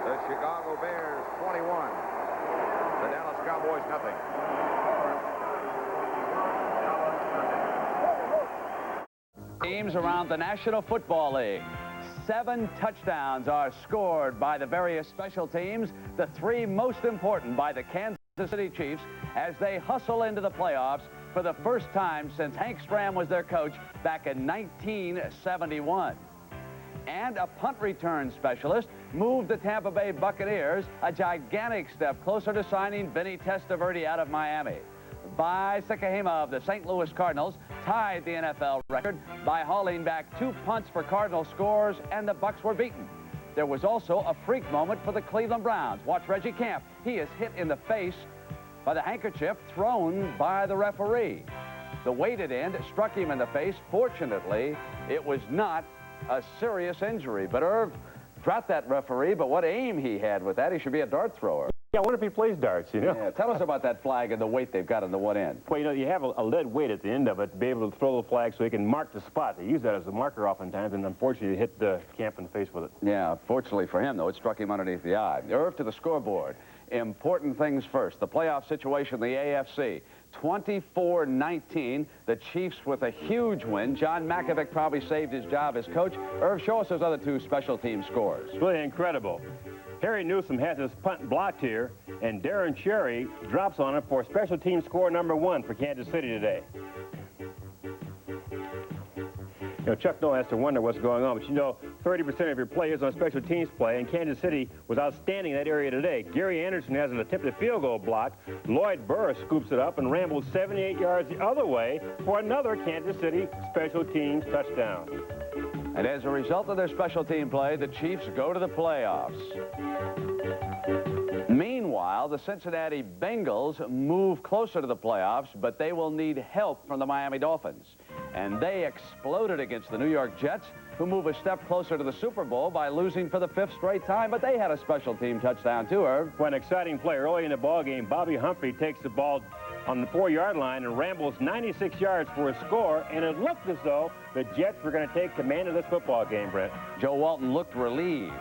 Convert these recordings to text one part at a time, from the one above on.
The Chicago Bears 21. The Dallas Cowboys nothing. Teams around the National Football League. 7 touchdowns are scored by the various special teams, the 3 most important by the Kansas City Chiefs as they hustle into the playoffs for the first time since Hank Stram was their coach back in 1971. And a punt return specialist moved the Tampa Bay Buccaneers a gigantic step closer to signing Vinny Testaverde out of Miami. Bai Sikahema of the St. Louis Cardinals tied the NFL record by hauling back 2 punts for Cardinal scores, and the Bucs were beaten. There was also a freak moment for the Cleveland Browns. Watch Reggie Camp. He is hit in the face by the handkerchief thrown by the referee. The weighted end struck him in the face. Fortunately, it was not a serious injury. But Irv, drat that referee, but what aim he had with that. He should be a dart thrower. Yeah, I wonder if he plays darts, you know. Yeah, tell us about that flag and the weight they've got on the one end. Well, you know, you have a lead weight at the end of it to be able to throw the flag so he can mark the spot. They use that as a marker oftentimes, and unfortunately, he hit the Camp in the face with it. Yeah, fortunately for him, though, it struck him underneath the eye. Irv, to the scoreboard. Important things first. The playoff situation in the AFC. 24-19. The Chiefs with a huge win. John Makovic probably saved his job as coach. Irv, show us those other 2 special team scores. It's really incredible. Harry Newsom has his punt blocked here, and Darren Cherry drops on it for special team score number 1 for Kansas City today. You know, Chuck Noll has to wonder what's going on, but you know, 30% of your play is on special teams play, and Kansas City was outstanding in that area today. Gary Anderson has an attempted field goal block. Lloyd Burris scoops it up and rambles 78 yards the other way for another Kansas City special teams touchdown. And as a result of their special team play, the Chiefs go to the playoffs. Meanwhile, the Cincinnati Bengals move closer to the playoffs, but they will need help from the Miami Dolphins. And they exploded against the New York Jets, who move a step closer to the Super Bowl by losing for the 5th straight time, but they had a special team touchdown too, Irv. For an exciting play early in the ball game, Bobby Humphrey takes the ball on the 4-yard line and rambles 96 yards for a score, and it looked as though the Jets were going to take command of this football game, Brett. Joe Walton looked relieved,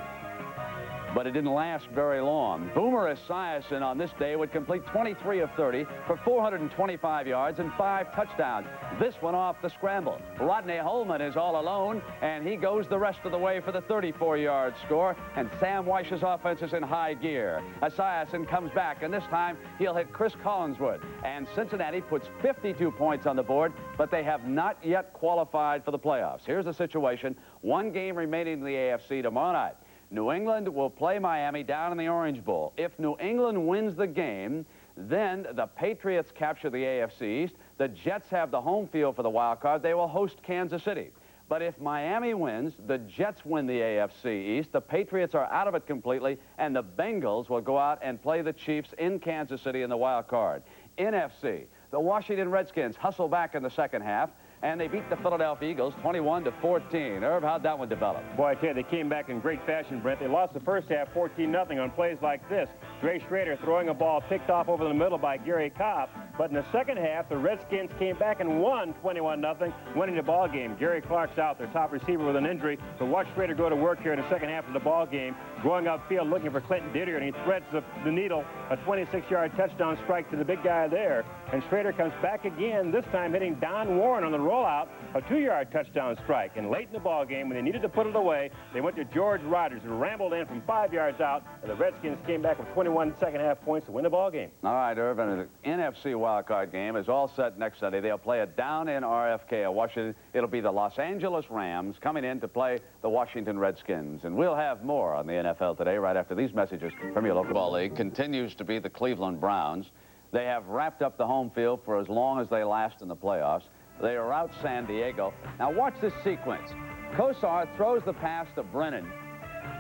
but it didn't last very long. Boomer Esiason on this day would complete 23 of 30 for 425 yards and 5 touchdowns. This one off the scramble. Rodney Holman is all alone, and he goes the rest of the way for the 34-yard score, and Sam Weich's offense is in high gear. Esiason comes back, and this time he'll hit Chris Collinswood, and Cincinnati puts 52 points on the board, but they have not yet qualified for the playoffs. Here's the situation. 1 game remaining in the AFC tomorrow night. New England will play Miami down in the Orange Bowl. If New England wins the game, then the Patriots capture the AFC East. The Jets have the home field for the wild card. They will host Kansas City. But if Miami wins, the Jets win the AFC East. The Patriots are out of it completely, and the Bengals will go out and play the Chiefs in Kansas City in the wild card. NFC, the Washington Redskins hustle back in the second half, and they beat the Philadelphia Eagles 21-14. Irv, how'd that one develop? Boy, I tell you, they came back in great fashion, Brent. They lost the first half 14-0 on plays like this. Dre Schrader throwing a ball picked off over the middle by Gary Kopp. But in the second half, the Redskins came back and won 21-0, winning the ball game. Gary Clark's out, their top receiver, with an injury. So watch Schrader go to work here in the second half of the ball game, going upfield looking for Clinton Didier, and he threads the needle, a 26-yard touchdown strike to the big guy there. And Schrader comes back again, this time hitting Don Warren on the rollout, a 2-yard touchdown strike. And late in the ball game, when they needed to put it away, they went to George Rogers, who rambled in from 5 yards out, and the Redskins came back with 21 second-half points to win the ball game. All right, Irv, and the NFC wildcard game is all set next Sunday. They'll play it down in RFK at Washington. It'll be the Los Angeles Rams coming in to play the Washington Redskins. And we'll have more on the NFL today right after these messages from your local ball league. Continues to be the Cleveland Browns. They have wrapped up the home field for as long as they last in the playoffs. They are out San Diego. Now watch this sequence. Kosar throws the pass to Brennan,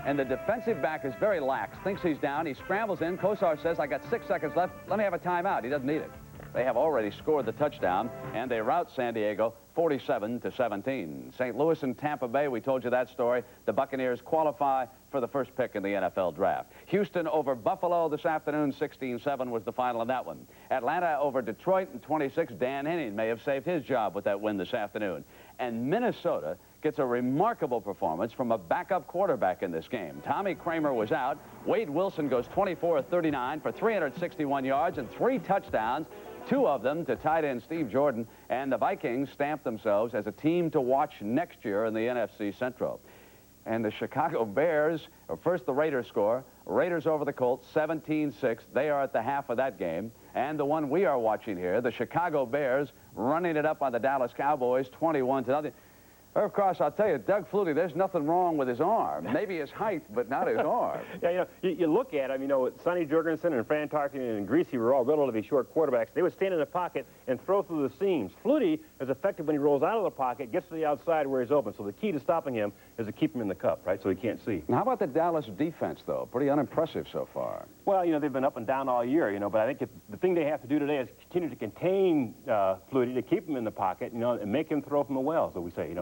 and the defensive back is very lax, thinks he's down. He scrambles in. Kosar says, I got 6 seconds left. Let me have a timeout. He doesn't need it. They have already scored the touchdown, and they rout San Diego 47-17. St. Louis and Tampa Bay, we told you that story. The Buccaneers qualify for the first pick in the NFL draft. Houston over Buffalo this afternoon, 16-7 was the final in that one. Atlanta over Detroit in 26. Dan Henning may have saved his job with that win this afternoon. And Minnesota gets a remarkable performance from a backup quarterback in this game. Tommy Kramer was out. Wade Wilson goes 24 of 39 for 361 yards and 3 touchdowns, 2 of them to tight end Steve Jordan, and the Vikings stamped themselves as a team to watch next year in the NFC Central. And the Chicago Bears, first the Raiders score. Raiders over the Colts, 17-6. They are at the half of that game. And the one we are watching here, the Chicago Bears running it up on the Dallas Cowboys, 21-0. Of course, I'll tell you, Doug Flutie, there's nothing wrong with his arm. Maybe his height, but not his arm. Yeah, you look at him, Sonny Jurgensen and Fran Tarkenton and Greasy were all relatively short quarterbacks. They would stand in the pocket and throw through the seams. Flutie is effective when he rolls out of the pocket, gets to the outside where he's open. So the key to stopping him is to keep him in the cup, right, so he can't see. Now, how about the Dallas defense, though? Pretty unimpressive so far. Well, they've been up and down all year, but I think the thing they have to do today is continue to contain Flutie, to keep him in the pocket, and make him throw from the well, so we say,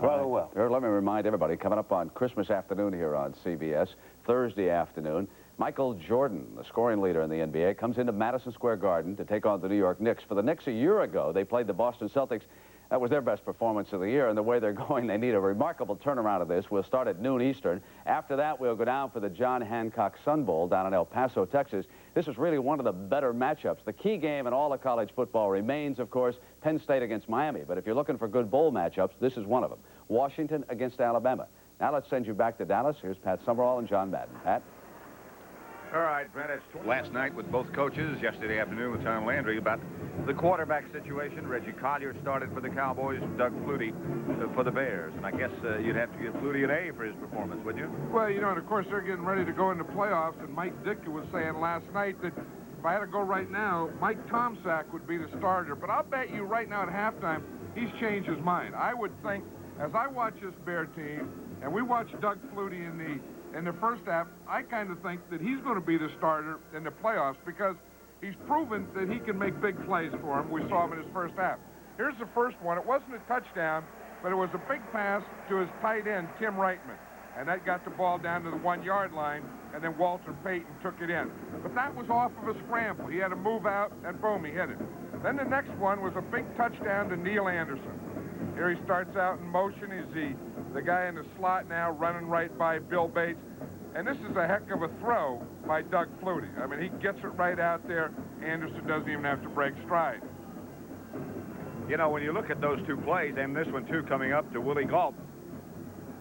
Well. Let me remind everybody, coming up on Christmas afternoon here on CBS, Thursday afternoon, Michael Jordan, the scoring leader in the NBA, comes into Madison Square Garden to take on the New York Knicks. For the Knicks a year ago, they played the Boston Celtics. That was their best performance of the year, and the way they're going, they need a remarkable turnaround of this. We'll start at noon Eastern. After that, we'll go down for the John Hancock Sun Bowl down in El Paso, Texas. This is really one of the better matchups. The key game in all of college football remains, of course, Penn State against Miami. But if you're looking for good bowl matchups, this is one of them. Washington against Alabama. Now let's send you back to Dallas. Here's Pat Summerall and John Madden. Pat? All right, Brent, it's last night with both coaches, yesterday afternoon with Tom Landry, about the quarterback situation. Reggie Collier started for the Cowboys, Doug Flutie for the Bears. And I guess you'd have to give Flutie an A for his performance, wouldn't you? Well, and of course they're getting ready to go into playoffs, and Mike Ditka was saying last night that if I had to go right now, Mike Tomczak would be the starter. But I'll bet you right now at halftime, he's changed his mind. I would think, as I watch this Bear team, and we watch Doug Flutie in the first half, I kind of think that he's going to be the starter in the playoffs because he's proven that he can make big plays for him. We saw him in his first half. Here's the first one. It wasn't a touchdown, but it was a big pass to his tight end, Tim Reitman. And that got the ball down to the 1-yard line, and then Walter Payton took it in. But that was off of a scramble. He had to move out, and boom, he hit it. Then the next one was a big touchdown to Neil Anderson. Here he starts out in motion. He's the guy in the slot now running right by Bill Bates. And this is a heck of a throw by Doug Flutie. I mean, he gets it right out there. Anderson doesn't even have to break stride. When you look at those two plays, and this one, too, coming up to Willie Gault,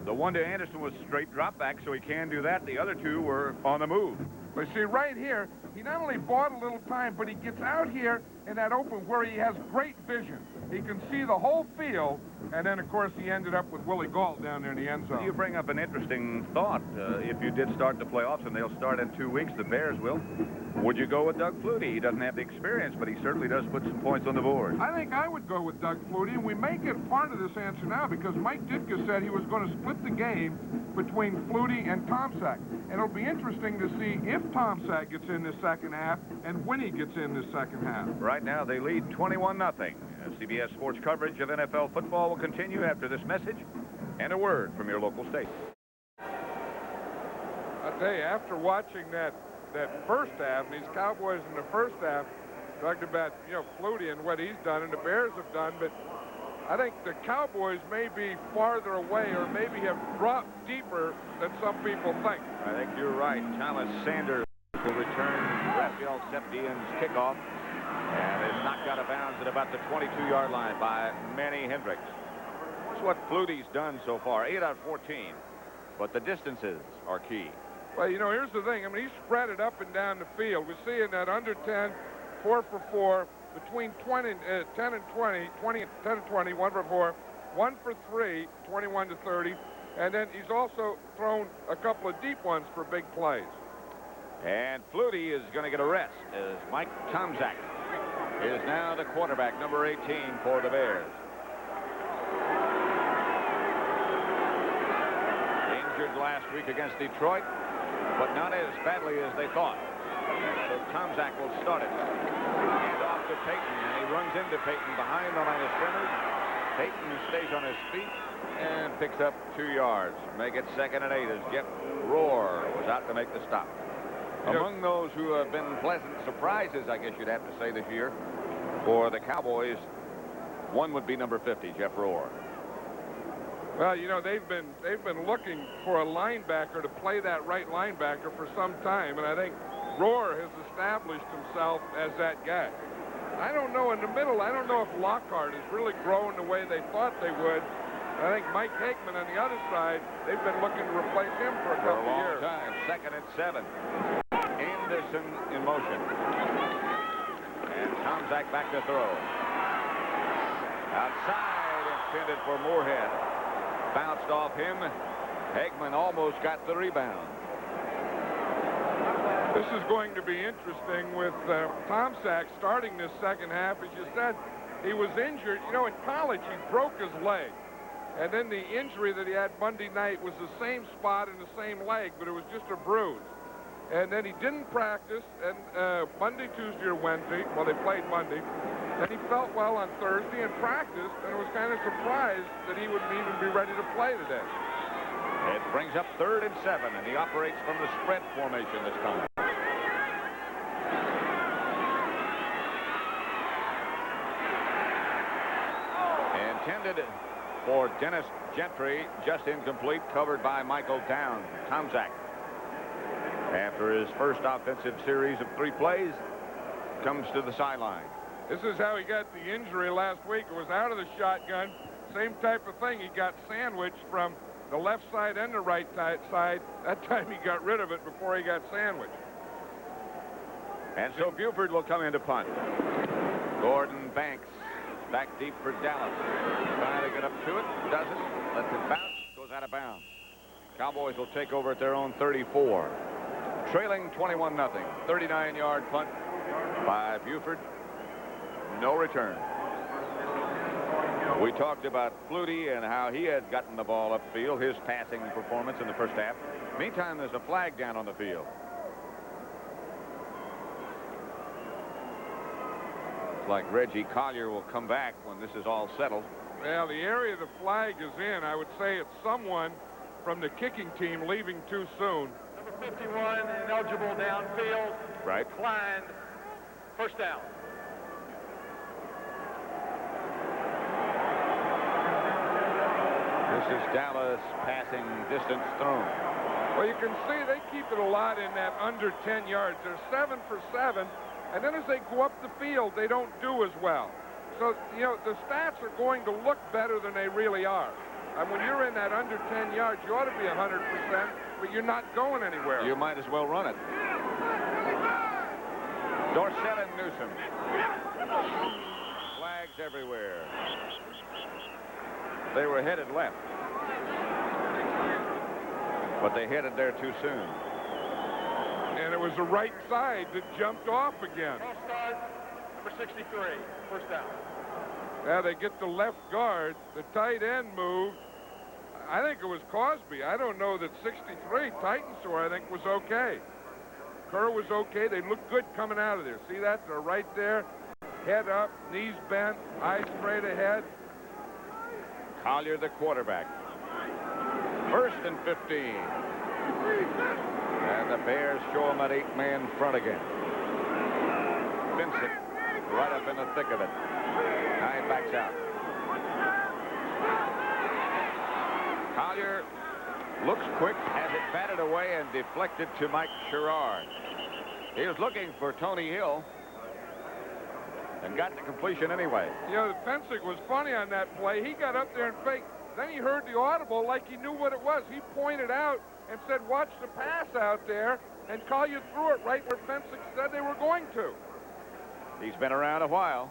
the one to Anderson was straight drop back, so he can do that. The other two were on the move. But see, right here, he not only bought a little time, but he gets out here in that open where he has great vision. He can see the whole field, and then, of course, he ended up with Willie Gault down there in the end zone. You bring up an interesting thought. If you did start the playoffs, and they'll start in 2 weeks, the Bears will, would you go with Doug Flutie? He doesn't have the experience, but he certainly does put some points on the board. I think I would go with Doug Flutie, and we may get part of this answer now because Mike Ditka said he was going to split the game between Flutie and Tomczak. And it'll be interesting to see if Tomczak gets in the second half and when he gets in the second half. Right now, they lead 21-0. CBS Sports coverage of NFL football will continue after this message and a word from your local station. I'll tell you, after watching that first half, and these Cowboys in the first half, talked about, Flutie and what he's done and the Bears have done, but I think the Cowboys may be farther away or maybe have dropped deeper than some people think. I think you're right. Thomas Sanders will return Raphael Septien's kickoff and is knocked out of bounds at about the 22-yard line by Manny Hendricks. That's what Flutie's done so far, 8 out of 14. But the distances are key. Well, here's the thing. I mean, he spread it up and down the field. We see in that under 10, 4 for 4, between 10 and 20, 10 and 20, 1 for 4, 1 for 3, 21 to 30. And then he's also thrown a couple of deep ones for big plays. And Flutie is going to get a rest as Mike Tomczak is now the quarterback, number 18 for the Bears. Injured last week against Detroit, but not as badly as they thought. So Tomczak will start it. Hand off to Payton, and he runs into Payton behind the line of scrimmage. Payton stays on his feet and picks up 2 yards. Make it 2nd and 8 as Jeff Rohr was out to make the stop. Among those who have been pleasant surprises, I guess you'd have to say this year, for the Cowboys, one would be number 50, Jeff Rohr. Well, you know, they've been looking for a linebacker to play that right linebacker for some time, and I think Rohr has established himself as that guy. I don't know in the middle. I don't know if Lockhart has really grown the way they thought they would. I think Mike Hageman on the other side, they've been looking to replace him for a couple of years. Time. 2nd and 7. Anderson in motion. And Tomczak back to throw. Outside, intended for Moorhead. Bounced off him. Hageman almost got the rebound. This is going to be interesting with Tomczak starting this second half. As you said, he was injured. You know, in college, he broke his leg. And then the injury that he had Monday night was the same spot in the same leg, but it was just a bruise. And then he didn't practice, and Monday, Tuesday, or Wednesday, well, they played Monday. Then he felt well on Thursday and practiced, and was kind of surprised that he would even be ready to play today. It brings up 3rd and 7, and he operates from the spread formation this time. Intended for Dennis Gentry, just incomplete, covered by Michael Down. Tomczak, after his first offensive series of 3 plays, comes to the sideline. This is how he got the injury last week. It was out of the shotgun. Same type of thing. He got sandwiched from the left side and the right side. That time he got rid of it before he got sandwiched. And so Buford will come in to punt. Gordon Banks back deep for Dallas. Trying to get up to it. Doesn't. Lets it bounce. Goes out of bounds. Cowboys will take over at their own 34. Trailing 21-0. 39-yard punt by Buford. No return. We talked about Flutie and how he had gotten the ball upfield, his passing performance in the first half. Meantime, there's a flag down on the field. Looks like Reggie Collier will come back when this is all settled. Well, the area the flag is in, I would say it's someone from the kicking team leaving too soon. Number 51, ineligible downfield. Right. Declined. First down. This is Dallas passing distance thrown. Well, you can see they keep it a lot in that under 10 yards. They're 7 for 7, and then as they go up the field, they don't do as well. So, you know, the stats are going to look better than they really are. And when you're in that under 10 yards, you ought to be 100%, but you're not going anywhere. You might as well run it. Dorsett and Newsom. Flags everywhere. They were headed left, but they headed there too soon. And it was the right side that jumped off again. Offside, number 63, first down. Now they get the left guard. The tight end moved. I think it was Cosby. I don't know that 63. Titans-Sore, I think, was okay. Kerr was okay. They looked good coming out of there. See that? They're right there. Head up, knees bent, eyes straight ahead. Collier, the quarterback. 1st and 15. And the Bears show him that 8-man front again. Vincent right up in the thick of it. Now he backs out. Collier looks quick, has it batted away and deflected to Mike Sherrard. He was looking for Tony Hill and got the completion anyway. You know, Fensick was funny on that play. He got up there and faked. Then he heard the audible like he knew what it was. He pointed out and said, watch the pass out there, and Collier threw it right where Fensick said they were going to. He's been around a while.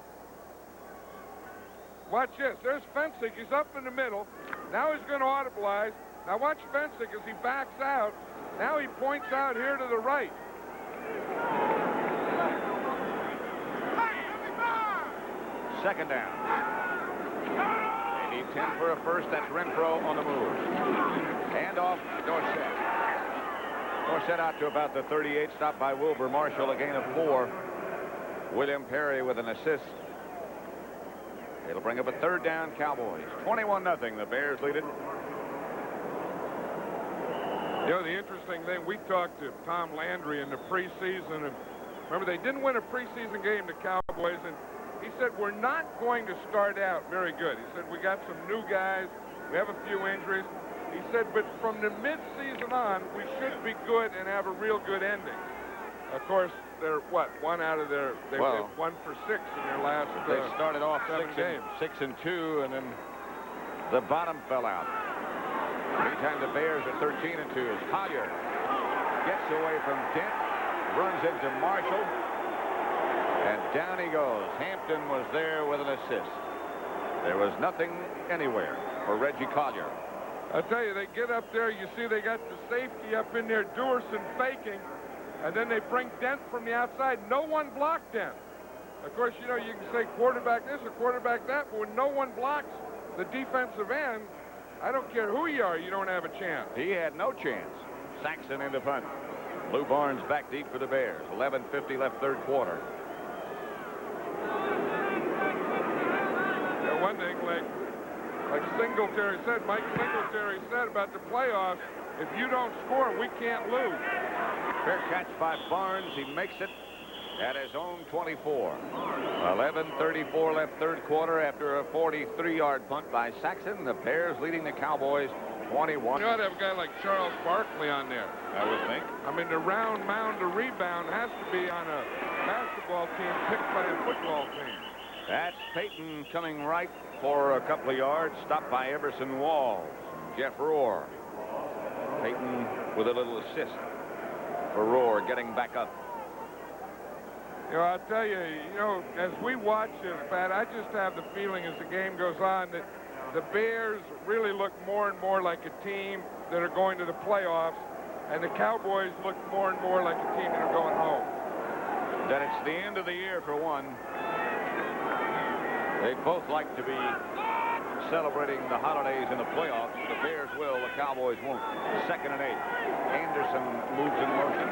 Watch this. There's Fensick. He's up in the middle. Now he's going to audibilize. Now watch Fensick as he backs out. Now he points out here to the right. Second down. They need 10 for a first. That's Renfro on the move. Hand off Dorsett. Dorsett out to about the 38. Stopped by Wilbur Marshall. A gain of 4. William Perry with an assist. It'll bring up a 3rd down, Cowboys. 21-0. The Bears lead it. You know, the interesting thing, we talked to Tom Landry in the preseason, and remember, they didn't win a preseason game, the Cowboys, and he said, we're not going to start out very good. He said, we got some new guys. We have a few injuries. He said, but from the mid-season on, we should be good and have a real good ending. Of course, they're, what, one out of their, they've 1 for 6 in their last They started off 7 games. 6-2, and then the bottom fell out. Meantime, the Bears are 13-2 as Collier gets away from Dent, runs into Marshall, and down he goes. Hampton was there with an assist. There was nothing anywhere for Reggie Collier. I tell you, they get up there, you see they got the safety up in there, Duerson faking, and then they bring Dent from the outside. No one blocked Dent. Of course, you know, you can say quarterback this or quarterback that, but when no one blocks the defensive end, I don't care who you are, you don't have a chance. He had no chance. Saxon in the punt. Lou Barnes back deep for the Bears. 11:50 left, third quarter. Yeah, one thing, like Singletary said, Mike Singletary said about the playoffs, if you don't score, we can't lose. Fair catch by Barnes. He makes it at his own 24. 11:34 left, third quarter after a 43-yard punt by Saxon. The Bears leading the Cowboys 21. You ought to have a guy like Charles Barkley on there. I would think. I mean, the round mound to rebound has to be on a basketball team picked by a football team. That's Payton coming right for a couple of yards, stopped by Everson Walls. Jeff Rohr. Payton with a little assist for Rohr getting back up. You know, I'll tell you, as we watch this, Pat, I just have the feeling as the game goes on that the Bears really look more and more like a team that are going to the playoffs, and the Cowboys look more and more like a team that are going home. That it's the end of the year for one. They both like to be celebrating the holidays in the playoffs. The Bears will, the Cowboys won't. 2nd and 8. Anderson moves in motion.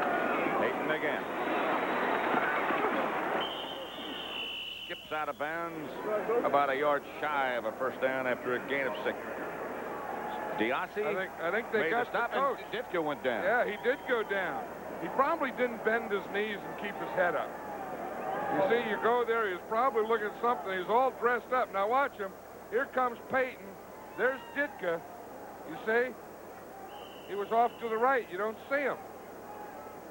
Payton again. Skips out of bounds about a yard shy of a first down after a gain of 6. Diassi I think they got the stop, the coach. And Ditka went down. Yeah, he did go down. He probably didn't bend his knees and keep his head up. You see, you go there, he's probably looking at something. He's all dressed up. Now watch him. Here comes Payton. There's Ditka. You see? He was off to the right. You don't see him.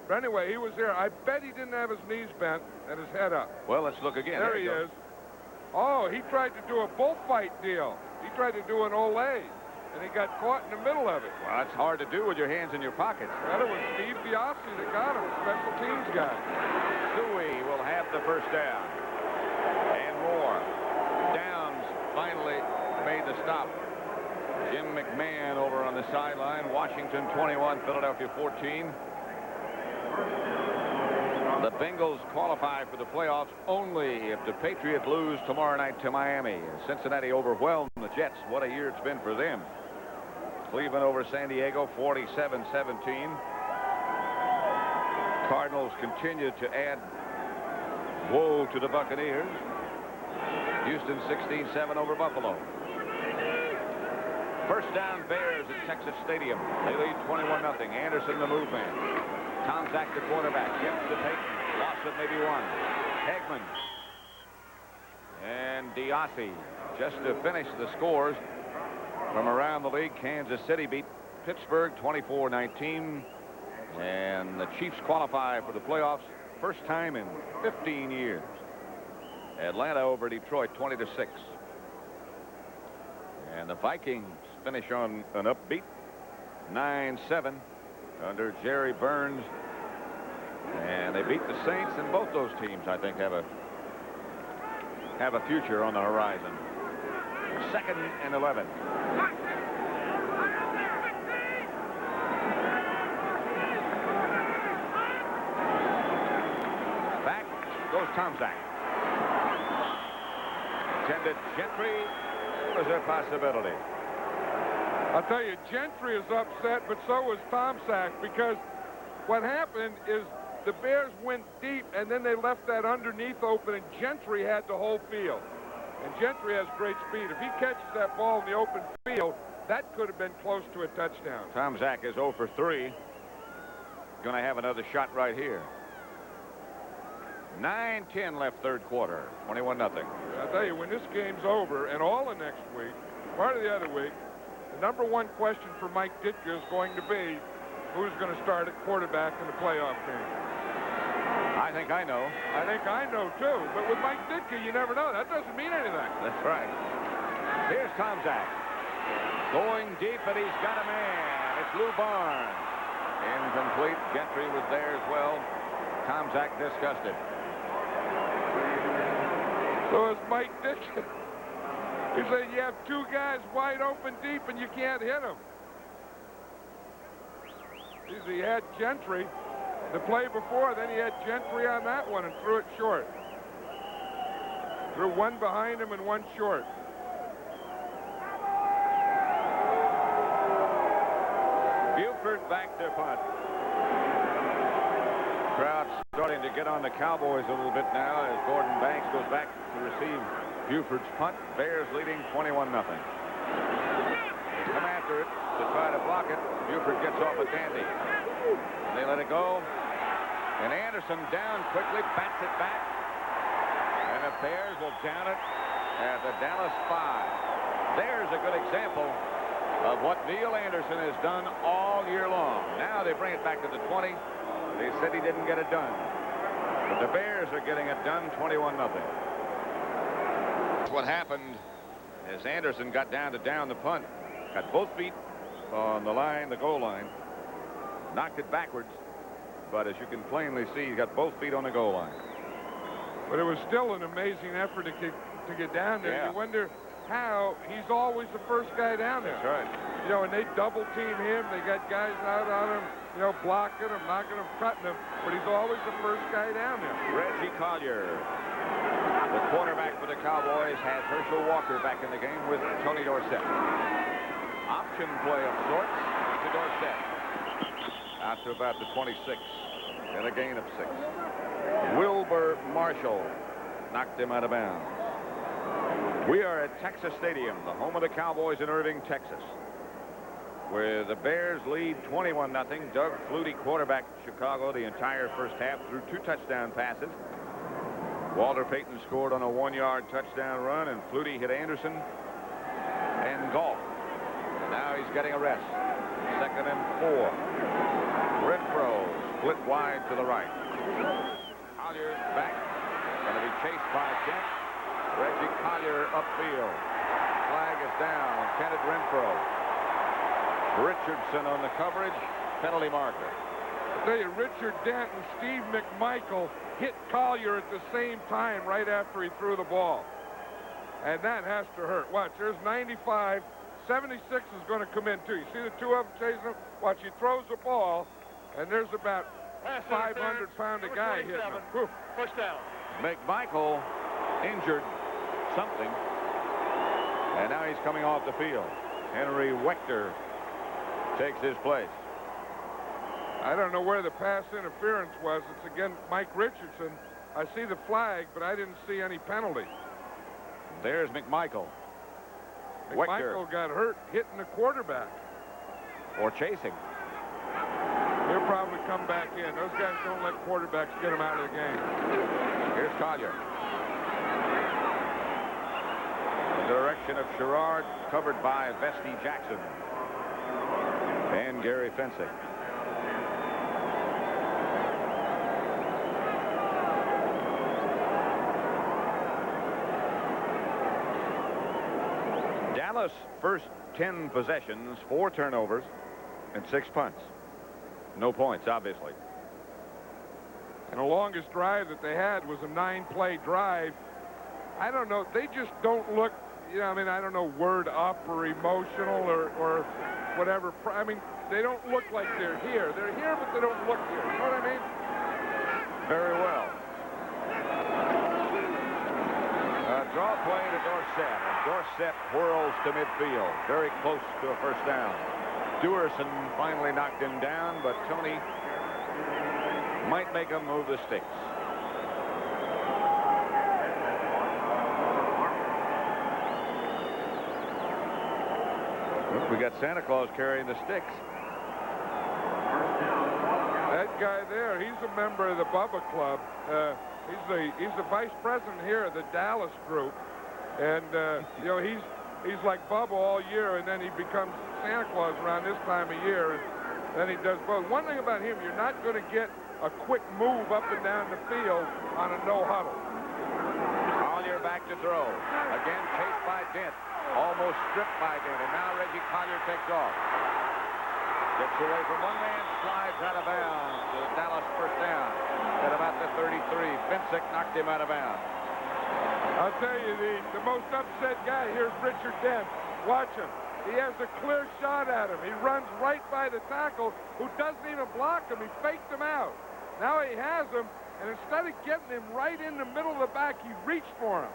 But anyway, he was there. I bet he didn't have his knees bent and his head up. Well, let's look again. There he is. Oh, he tried to do a bullfight deal. He tried to do an Ole, and he got caught in the middle of it. Well, that's hard to do with your hands in your pockets. Well, it was Steve Diassi that got him, special teams guy. Suey will have the first down. And more. Downs finally made the stop. Jim McMahon over on the sideline. Washington 21, Philadelphia 14. The Bengals qualify for the playoffs only if the Patriots lose tomorrow night to Miami. Cincinnati overwhelmed the Jets. What a year it's been for them. Cleveland over San Diego, 47-17. Cardinals continue to add woe to the Buccaneers. Houston 16-7 over Buffalo. First down Bears at Texas Stadium. They lead 21-0. Anderson the move man. Tom Zach the quarterback. Gets to Payton. Loss of maybe one. Hegman. And Diassi. Just to finish the scores from around the league. Kansas City beat Pittsburgh 24-19. And the Chiefs qualify for the playoffs. First time in 15 years. Atlanta over Detroit 20-6. And the Vikings finish on an upbeat 9-7 under Jerry Burns. And they beat the Saints, and both those teams, I think, have a future on the horizon. 2nd and 11. Back goes Tom Zach. Intended Gentry was a possibility. I'll tell you, Gentry is upset, but so was Tom Zach, because what happened is the Bears went deep, and then they left that underneath open, and Gentry had the whole field. And Gentry has great speed. If he catches that ball in the open field, that could have been close to a touchdown. Tom Zach is 0 for 3. Going to have another shot right here. 9-10 left third quarter. 21-0. I'll tell you, when this game's over, and all of next week, part of the other week, the #1 question for Mike Ditka is going to be, who's going to start at quarterback in the playoff game? I think I know. I think I know, too. But with Mike Ditka, you never know. That doesn't mean anything. That's right. Here's Tomczak. Going deep, and he's got a man. It's Lou Barnes. Incomplete. Gentry was there as well. Tomczak disgusted. So it's Mike Ditka. He said you have two guys wide open deep, and you can't hit them. He had Gentry the play before, then he had Gentry on that one and threw it short. Threw one behind him and one short. Buford back to punt. Crowd starting to get on the Cowboys a little bit now as Gordon Banks goes back to receive Buford's punt. Bears leading 21-0. They come after it to try to block it. Buford gets off a dandy. They let it go. And Anderson down quickly, bats it back. And the Bears will down it at the Dallas 5. There's a good example of what Neil Anderson has done all year long. Now they bring it back to the 20. They said he didn't get it done. But the Bears are getting it done 21-0. What happened is Anderson got down to down the punt. Got both feet on the line, the goal line. Knocked it backwards. But as you can plainly see, he got both feet on the goal line. But it was still an amazing effort to get down there. Yeah. You wonder how he's always the first guy down there. That's right. You know, and they double team him. They got guys out on him, you know, blocking him, knocking him, cutting him. But he's always the first guy down there. Reggie Collier, the quarterback for the Cowboys, has Herschel Walker back in the game with Tony Dorsett. Option play of sorts to Dorsett. Out to about the 26 and a gain of 6. Wilbur Marshall knocked him out of bounds. We are at Texas Stadium, the home of the Cowboys in Irving, Texas, where the Bears lead 21-0. Doug Flutie, quarterback Chicago, the entire first half, threw 2 touchdown passes. Walter Payton scored on a 1-yard touchdown run, and Flutie hit Anderson and Goff. Now he's getting a rest. 2nd and 4. Renfro split wide to the right. Collier's back. Going to be chased by Kent. Reggie Collier upfield. Flag is down. Kenneth Renfro. Richardson on the coverage. Penalty marker. I tell you, Richard Dent and Steve McMichael hit Collier at the same time right after he threw the ball. And that has to hurt. Watch, there's 95. 76 is going to come in, too. You see the two of them chasing him? Watch, he throws the ball, and there's about 500-pound guy hitting him. Whew. First down. McMichael injured something, and now he's coming off the field. Henry Wechter takes his place. I don't know where the pass interference was. It's again Mike Richardson. I see the flag, but I didn't see any penalty. There's McMichael. McMichael got hurt hitting the quarterback. Or chasing. He'll probably come back in. Those guys don't let quarterbacks get them out of the game. Here's Collier. The direction of Sherrard, covered by Vesty Jackson and Gary Fensick. Dallas first 10 possessions, 4 turnovers, and 6 punts. No points, obviously. And the longest drive that they had was a 9-play drive. I don't know. They just don't look, you know, I mean, I don't know, word up or emotional or whatever. I mean, they don't look like they're here. They're here, but they don't look here. You know what I mean? Very well. Draw play to Dorsett. And Dorsett whirls to midfield. Very close to a first down. Dewerson finally knocked him down, but Tony might make him move the sticks. We got Santa Claus carrying the sticks. That guy there, he's a member of the Bubba Club. He's the vice president here of the Dallas group, and you know, he's like Bubba all year, and then he becomes Santa Claus around this time of year, and then he does both. One thing about him, you're not going to get a quick move up and down the field on a no-huddle. Collier back to throw. Again chased by Dent. Almost stripped by Dent. And now Reggie Collier takes off. Gets away from one man, slides out of bounds. The Dallas first down at about the 33. Finsick knocked him out of bounds. I'll tell you, the most upset guy here is Richard Dent. Watch him. He has a clear shot at him. He runs right by the tackle, who doesn't even block him. He faked him out. Now he has him, and instead of getting him right in the middle of the back, he reached for him.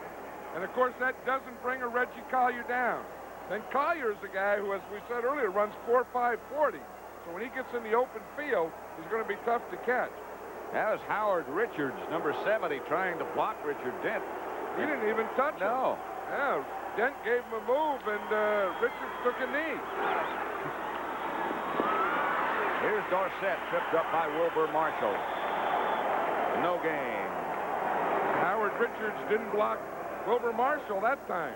And, of course, that doesn't bring a Reggie Collier down. Then Collier's the guy who, as we said earlier, runs 4.5 40. So when he gets in the open field, he's going to be tough to catch. That was Howard Richards, number 70, trying to block Richard Dent. He didn't even touch him. No. Yeah, Dent gave him a move, and Richards took a knee. Here's Dorsett, tripped up by Wilbur Marshall. No gain. Howard Richards didn't block Wilbur Marshall that time.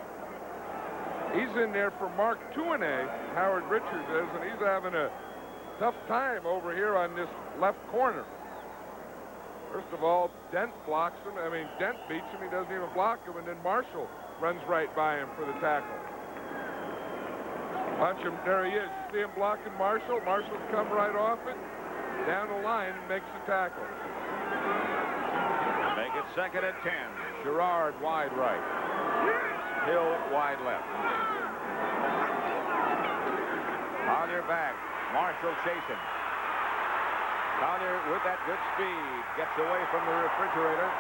He's in there for Mark Tuinei, Howard Richards is, and he's having a tough time over here on this left corner. First of all, Dent blocks him. I mean, Dent beats him. He doesn't even block him, and then Marshall runs right by him for the tackle. Watch him. There he is. You see him blocking Marshall. Marshall come right off it, down the line, and makes the tackle. Make it 2nd and 10. Sherrard wide right. Hill wide left. Collier back. Marshall chasing. Collier with that good speed gets away from the refrigerator,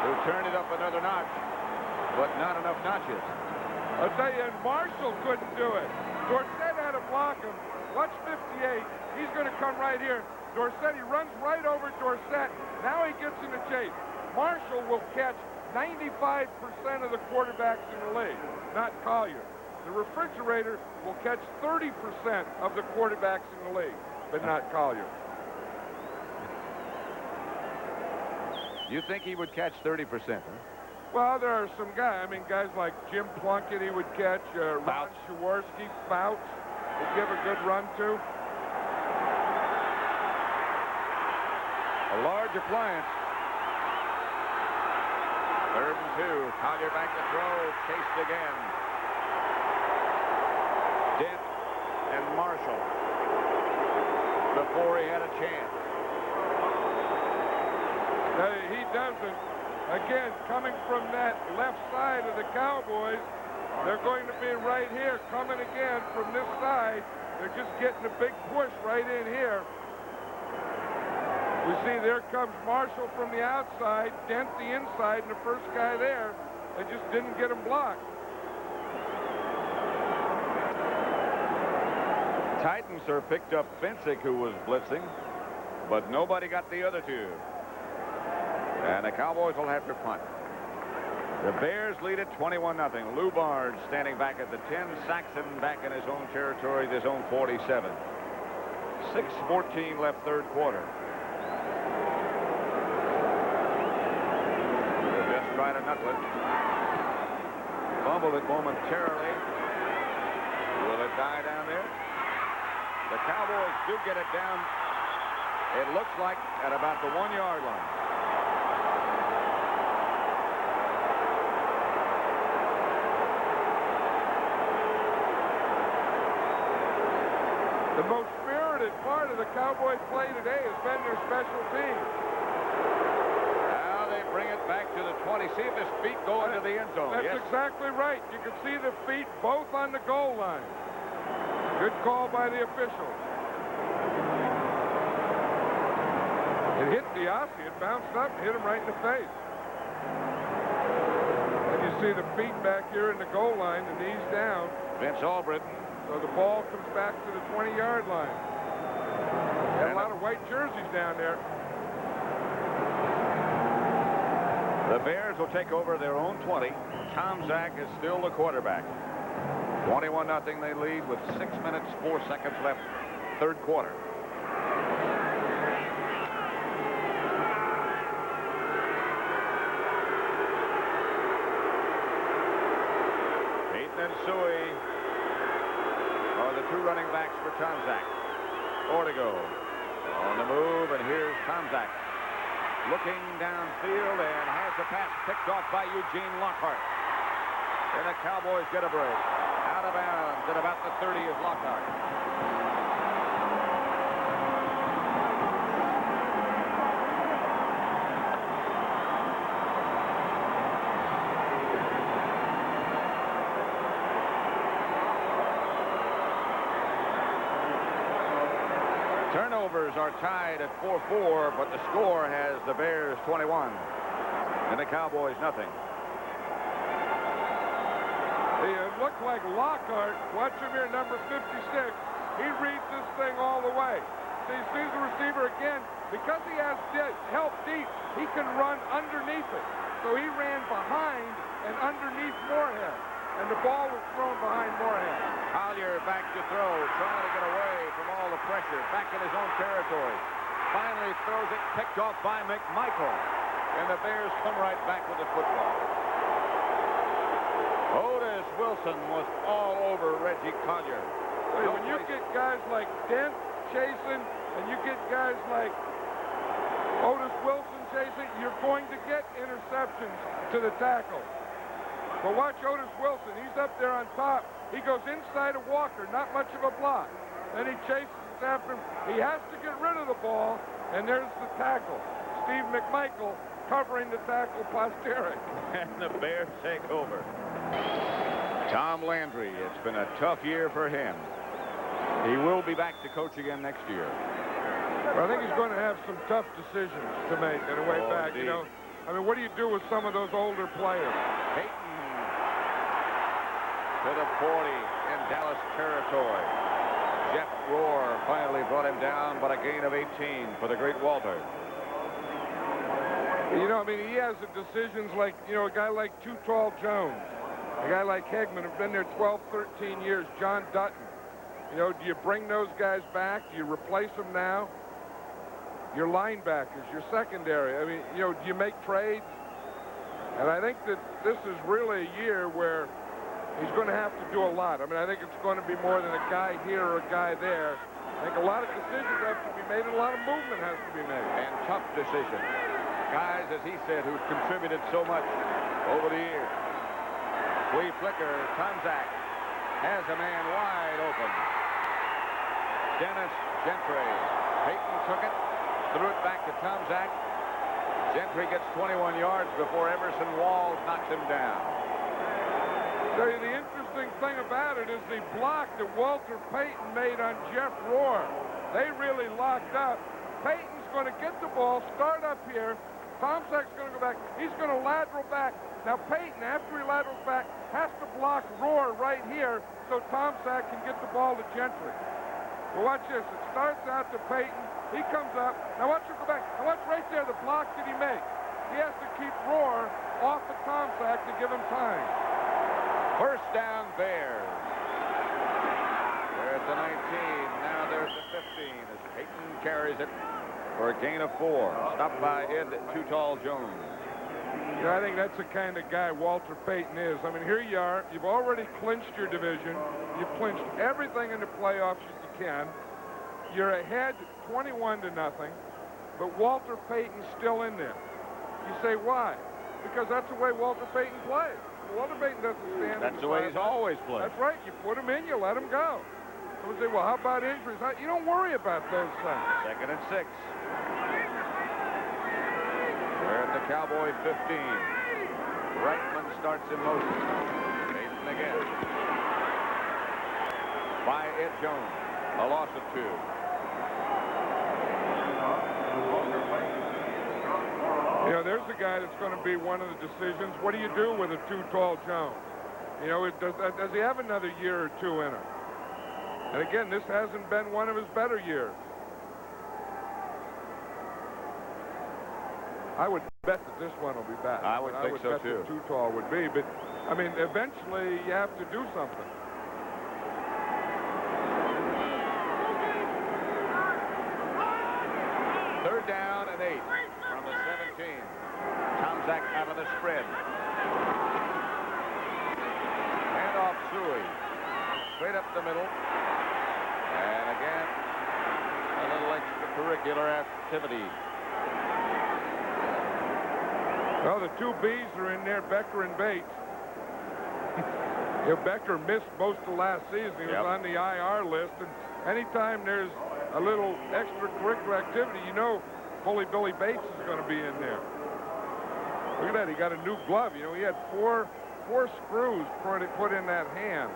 who turned it up another notch, but not enough notches. I'll tell you, and Marshall couldn't do it. Dorsett had to block him. Watch 58. He's going to come right here. Dorsett, he runs right over Dorsett. Now he gets in the chase. Marshall will catch 95% of the quarterbacks in the league, not Collier. The refrigerator will catch 30% of the quarterbacks in the league, but not Collier. You think he would catch 30%? Huh? Well, there are some guys. I mean, guys like Jim Plunkett, he would catch. Ron Jaworski, Fouts, would give a good run to. A large appliance. 3rd and 2. Collier back to throw. Chased again. Dent and Marshall before he had a chance. He doesn't. Again, coming from that left side of the Cowboys, they're going to be right here, coming again from this side. They're just getting a big push right in here. We see there comes Marshall from the outside, Dent the inside, and the first guy there, they just didn't get him blocked. Titans are picked up Finsick, who was blitzing, but nobody got the other two. And the Cowboys will have to punt. The Bears lead it 21-0. Lou Bard standing back at the 10. Saxon back in his own territory, his own 47. 6:14 left, 3rd quarter. Just try to knuckle it. Fumbled it momentarily. Will it die down there? The Cowboys do get it down, it looks like, at about the 1-yard line. The most spirited part of the Cowboy play today has been their special teams. Now they bring it back to the 20. See if his feet go into the end zone. That's exactly right. You can see the feet both on the goal line. Good call by the officials. It hit Diassi. It bounced up and hit him right in the face. And you see the feet back here in the goal line, the knees down. Vince Albritton. So the ball comes back to the 20-yard line. Got a lot of white jerseys down there. The Bears will take over their own 20. Tom Zach is still the quarterback. 21-0 they lead with 6 minutes, 4 seconds left, 3rd quarter. Peyton and Suey for Tomczak. 4 to go. On the move, and here's Tomczak. Looking downfield and has the pass picked off by Eugene Lockhart. And the Cowboys get a break. Out of bounds at about the 30 is Lockhart. Turnovers are tied at 4-4, but the score has the Bears 21 and the Cowboys nothing. It looked like Lockhart. Watch him here, number 56. He reads this thing all the way. So he sees the receiver again. Because he has help deep, he can run underneath it. So he ran behind and underneath Moorhead. And the ball was thrown behind Moorhead. Collier back to throw, trying to get away from all the pressure, back in his own territory. Finally throws it, picked off by McMichael. And the Bears come right back with the football. Otis Wilson was all over Reggie Collier. When you get guys like Dent chasing, and you get guys like Otis Wilson chasing, you're going to get interceptions to the tackle. But watch Otis Wilson. He's up there on top. He goes inside of Walker, not much of a block. Then he chases after him. He has to get rid of the ball, and there's the tackle. Steve McMichael covering the tackle posterior. And the Bears take over. Tom Landry, it's been a tough year for him. He will be back to coach again next year. Well, I think he's going to have some tough decisions to make on the way back. Indeed. You know, I mean, what do you do with some of those older players? Peyton to the 40 in Dallas territory. Jeff Rohr finally brought him down, but a gain of 18 for the great Walter. You know, I mean, he has the decisions like, you know, a guy like Too Tall Jones, a guy like Hegman who've been there 12, 13 years, John Dutton. You know, do you bring those guys back? Do you replace them now? Your linebackers, your secondary. I mean, you know, do you make trades? And I think that this is really a year where he's going to have to do a lot. I mean, I think it's going to be more than a guy here or a guy there. I think a lot of decisions have to be made and a lot of movement has to be made. And tough decisions. Guys, as he said, who've contributed so much over the years. Flea flicker, Tomczak has a man wide open. Dennis Gentry. Peyton took it, threw it back to Tomczak. Gentry gets 21 yards before Emerson Walls knocks him down. So the interesting thing about it is the block that Walter Payton made on Jeff Rohr. They really locked up. Payton's going to get the ball, start up here. Tomczak's going to go back. He's going to lateral back. Now Payton, after he laterals back, has to block Rohr right here so Tomczak can get the ball to Gentry. But watch this. It starts out to Payton. He comes up. Now watch him go back. Now watch right there. The block that he makes. He has to keep Rohr off of Tomczak to give him time. First down, Bears. They're at the 19. Now there's the 15 as Peyton carries it for a gain of 4. Stopped by Ed Too Tall Jones. You know, I think that's the kind of guy Walter Payton is. I mean, here you are. You've already clinched your division. You've clinched everything in the playoffs that you can. You're ahead 21-0, but Walter Payton's still in there. You say, why? Because that's the way Walter Payton plays. Walter Payton doesn't stand. That's the way he's always played. That's right. You put him in, you let him go. Someone say, well, how about injuries? You don't worry about those things. 2nd and 6. We're at the Cowboy 15. Reitman starts in motion. Payton again. By Ed Jones. A loss of 2. You know, there's a guy that's going to be one of the decisions. What do you do with a Too Tall Jones? You know, does he have another year or two in him? And again, this hasn't been one of his better years. I would bet that this one will be back. I would think so, too. Too Tall would be, but I mean, eventually you have to do something. Third down and 8 from the 17. Tomczak out of the spread. Hand off Suey. Straight up the middle. And again, a little extracurricular activity. Well, the two Bs are in there, Becker and Bates. Becker missed most of last season. He was on the IR list. And anytime there's a little extracurricular activity, you know Bully Billy Bates is going to be in there. Look at that. He got a new glove. You know, he had four screws put in that hand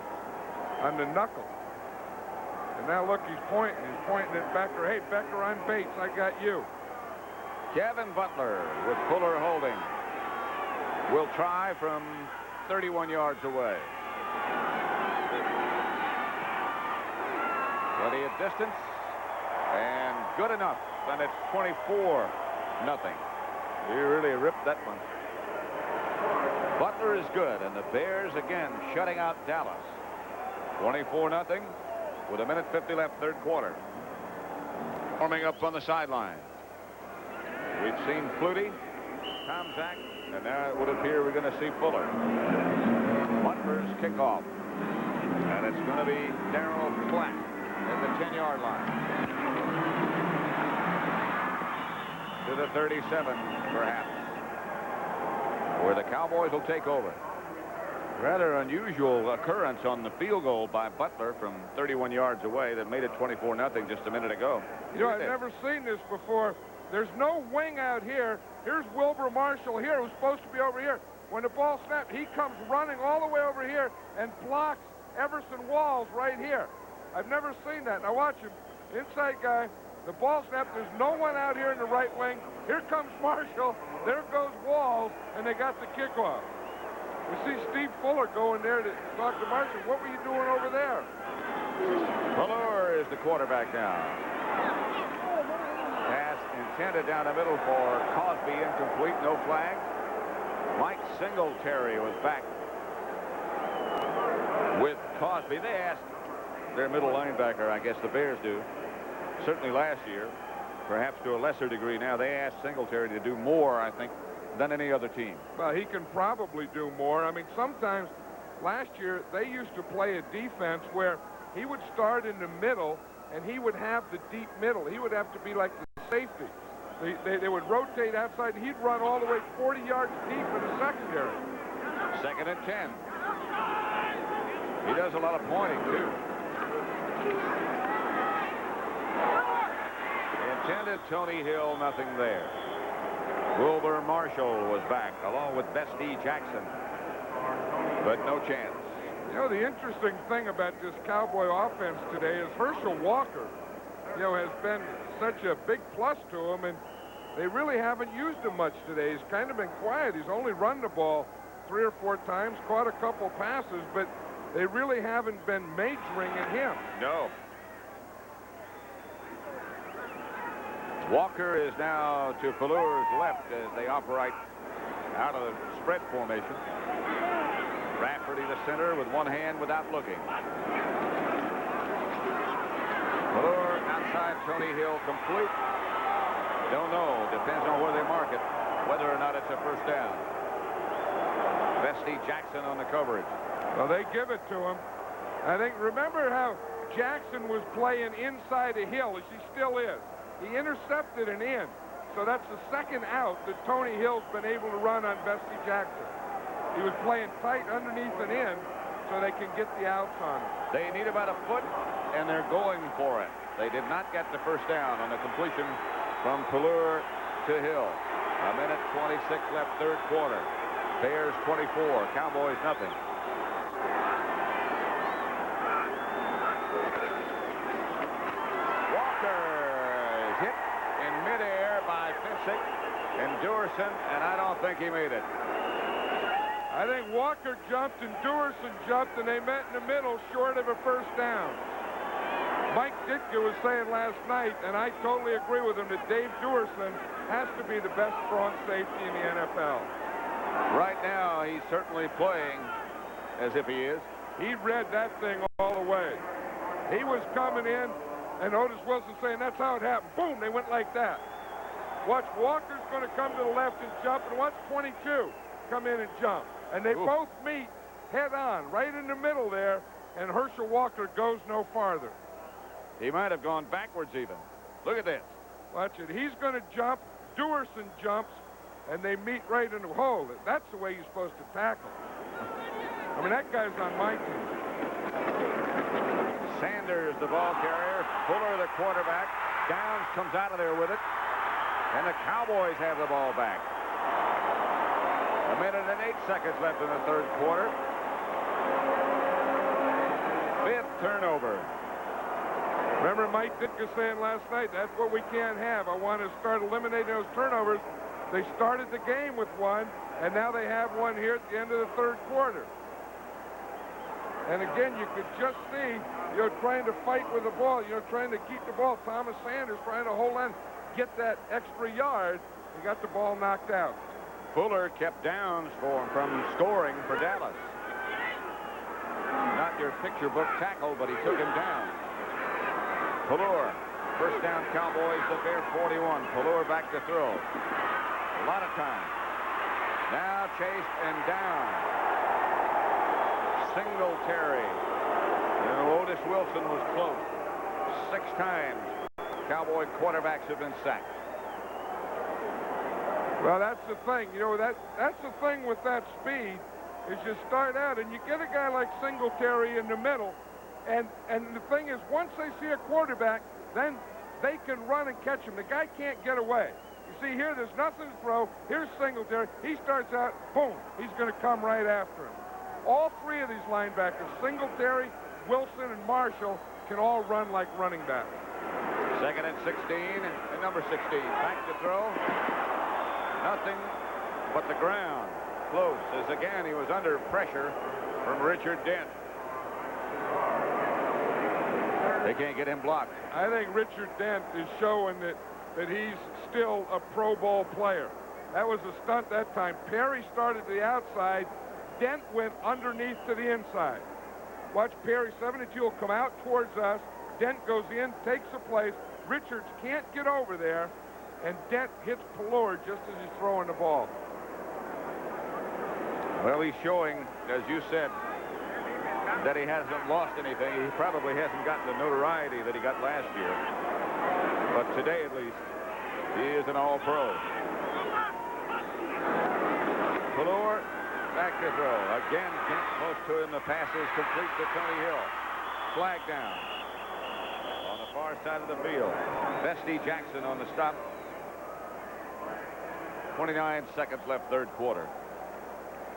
on the knuckle. And now look, he's pointing. He's pointing at Becker. Hey, Becker, I'm Bates. I got you. Kevin Butler with Fuller holding. Will try from 31 yards away. Plenty of distance. And good enough. And it's 24-0. He really ripped that one. Butler is good, and the Bears again shutting out Dallas. 24-0 with 1:50 left, third quarter. Warming up on the sideline. We've seen Flutie, Tomczak, and now it would appear we're going to see Fuller. Butler's kickoff, and it's going to be Darrell Flack at the 10-yard line. To the 37, perhaps, where the Cowboys will take over. Rather unusual occurrence on the field goal by Butler from 31 yards away that made it 24-0 just a minute ago. You know, I've never seen this before. There's no wing out here. Here's Wilbur Marshall here, who's supposed to be over here. When the ball snapped, he comes running all the way over here and blocks Everson Walls right here. I've never seen that. Now watch him. Inside guy. The ball snapped. There's no one out here in the right wing. Here comes Marshall. There goes Walls, and they got the kickoff. We see Steve Fuller going there to talk to Marshall. What were you doing over there? Fuller is the quarterback now. Pass intended down the middle for Cosby, incomplete, no flag. Mike Singletary was back with Cosby. They asked their middle linebacker, I guess the Bears do, certainly last year, perhaps to a lesser degree now, they asked Singletary to do more, I think, than any other team. Well, he can probably do more. I mean, sometimes last year they used to play a defense where he would start in the middle and he would have the deep middle. He would have to be like the safety. They would rotate outside, and he'd run all the way 40 yards deep in the secondary. 2nd and 10. He does a lot of pointing, too. Intended Tony Hill, nothing there. Wilbur Marshall was back, along with Bestie Jackson. But no chance. You know, the interesting thing about this Cowboy offense today is Herschel Walker, you know, has been such a big plus to him, and they really haven't used him much today. He's kind of been quiet. He's only run the ball 3 or 4 times, caught a couple passes, but they really haven't been majoring in him. No. Walker is now to Fuller's left as they operate out of the spread formation. Rafferty the center with one hand without looking. Fuller outside, Tony Hill complete. Don't know. Depends on where they mark it, whether or not it's a first down. Bestie Jackson on the coverage. Well, they give it to him. I think, remember how Jackson was playing inside a Hill, as he still is. He intercepted an in. So that's the second out that Tony Hill's been able to run on Bestie Jackson. He was playing tight underneath an in so they can get the outs on him. They need about a foot, and they're going for it. They did not get the first down on the completion from Fuller to Hill. 1:26 left, third quarter. Bears 24, Cowboys nothing. Walker is hit in midair by Finsick and Duerson, and I don't think he made it. I think Walker jumped and Duerson jumped, and they met in the middle short of a first down. Mike Ditka was saying last night, and I totally agree with him, that Dave Duerson has to be the best strong safety in the NFL. Right now, he's certainly playing as if he is. He read that thing all the way. He was coming in, and Otis Wilson saying, that's how it happened. Boom, they went like that. Watch, Walker's going to come to the left and jump, and watch 22 come in and jump. And they both meet head on, right in the middle there, and Herschel Walker goes no farther. He might have gone backwards even. Look at this. Watch it. He's going to jump. Duerson jumps, and they meet right in the hole. That's the way you're supposed to tackle. I mean, that guy's on my team. Sanders, the ball carrier. Fuller, the quarterback. Downs comes out of there with it. And the Cowboys have the ball back. 1 minute and 8 seconds left in the third quarter. 5th turnover. Remember Mike Ditka saying last night, that's what we can't have. I want to start eliminating those turnovers. They started the game with one, and now they have one here at the end of the third quarter. And again, you could just see, trying to fight with the ball, trying to keep the ball. Thomas Sanders trying to hold on, get that extra yard. He got the ball knocked out. Fuller kept Downs from scoring for Dallas. Not your picture book tackle, but he took him down. Fuller, first down Cowboys, the Bear 41. Fuller back to throw. A lot of time. Now chased and down. Singletary. Otis Wilson was close. 6 times Cowboy quarterbacks have been sacked. Well, that's the thing. That's the thing with that speed is you start out and you get a guy like Singletary in the middle. And the thing is, once they see a quarterback, then they can run and catch him. The guy can't get away. You see here, there's nothing to throw. Here's Singletary. He starts out, boom, he's going to come right after him. All 3 of these linebackers, Singletary, Wilson, and Marshall, can all run like running backs. 2nd and 16, and number 16 back to throw. Nothing but the ground. Close, as again he was under pressure from Richard Dent. They can't get him blocked. I think Richard Dent is showing that he's still a Pro Bowl player. That was a stunt that time. Perry started to the outside. Dent went underneath to the inside. Watch Perry, 72, will come out towards us. Dent goes in, takes the place. Richards can't get over there, and Dent hits Pelor just as he's throwing the ball. Well, he's showing, as you said, that he hasn't lost anything. He probably hasn't gotten the notoriety that he got last year. But today, at least, he is an all-pro. Pelor back to throw. Again, Kent close to him. The pass is complete to Tony Hill. Flag down on the far side of the field. Bestie Jackson on the stop. 29 seconds left, third quarter.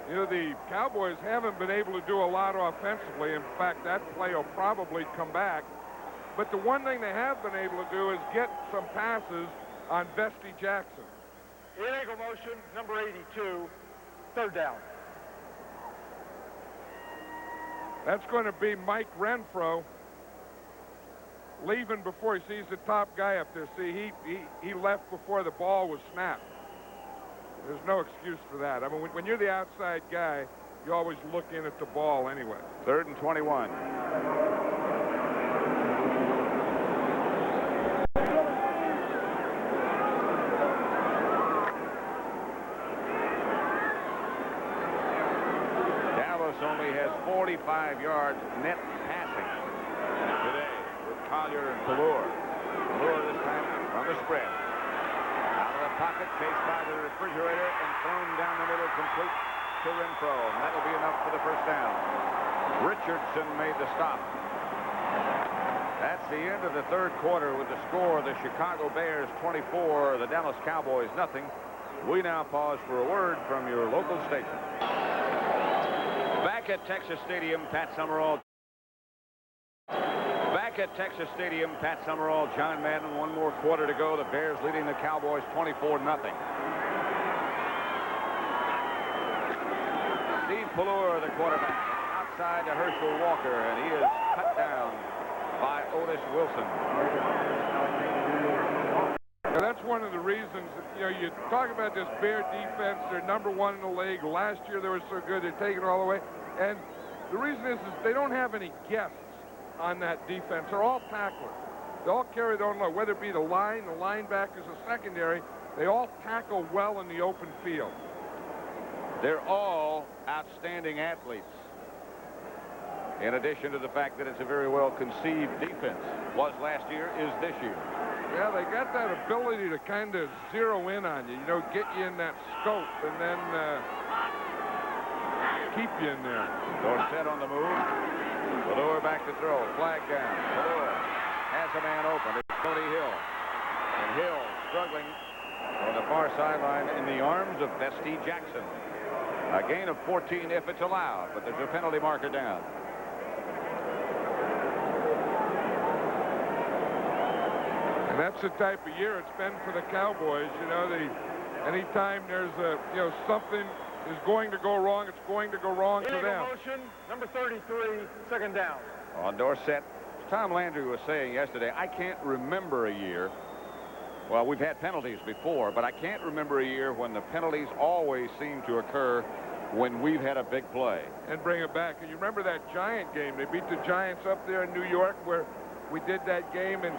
The Cowboys haven't been able to do a lot offensively. In fact, that play will probably come back. But the one thing they have been able to do is get some passes on Bestie Jackson. Illegal motion, number 82, 3rd down. That's going to be Mike Renfro leaving before he sees the top guy up there. See, he left before the ball was snapped. There's no excuse for that. I mean, when you're the outside guy, you always look in at the ball anyway. 3rd and 21. Dallas only has 45 yards net passing today with Collier and Pelor. Pelor this time from the spread. Pocket chased by the refrigerator and thrown down the middle complete to Renfro. And that'll be enough for the first down. Richardson made the stop. That's the end of the third quarter with the score. The Chicago Bears 24, the Dallas Cowboys nothing. We now pause for a word from your local station. Back at Texas Stadium, Pat Summerall. Back at Texas Stadium, Pat Summerall, John Madden, 1 more quarter to go. The Bears leading the Cowboys 24-0. Steve Pelor, the quarterback, outside to Herschel Walker, and he is cut down by Otis Wilson. Now, that's one of the reasons, you talk about this Bear defense. They're #1 in the league. Last year they were so good, they're taking it all away. And the reason is they don't have any guests on that defense. They're all tacklers. They all carry their own load, whether it be the line, the linebackers, the secondary. They all tackle well in the open field. They're all outstanding athletes. In addition to the fact that it's a very well conceived defense. Was last year, is this year. Yeah, they got that ability to kind of zero in on you, get you in that scope and then keep you in there. Dorsett on the move. Valor back to throw. Flag down. Valor has a man open. It's Tony Hill. And Hill struggling on the far sideline in the arms of Bestie Jackson. A gain of 14 if it's allowed, but there's a penalty marker down. And that's the type of year it's been for the Cowboys. Anytime there's something is going to go wrong, it's going to go wrong for them. Motion, number 33, second down. On Dorsett, Tom Landry was saying yesterday, I can't remember a year. Well, we've had penalties before, but I can't remember a year when the penalties always seem to occur when we've had a big play. And bring it back. And you remember that Giant game? They beat the Giants up there in New York where we did that game, and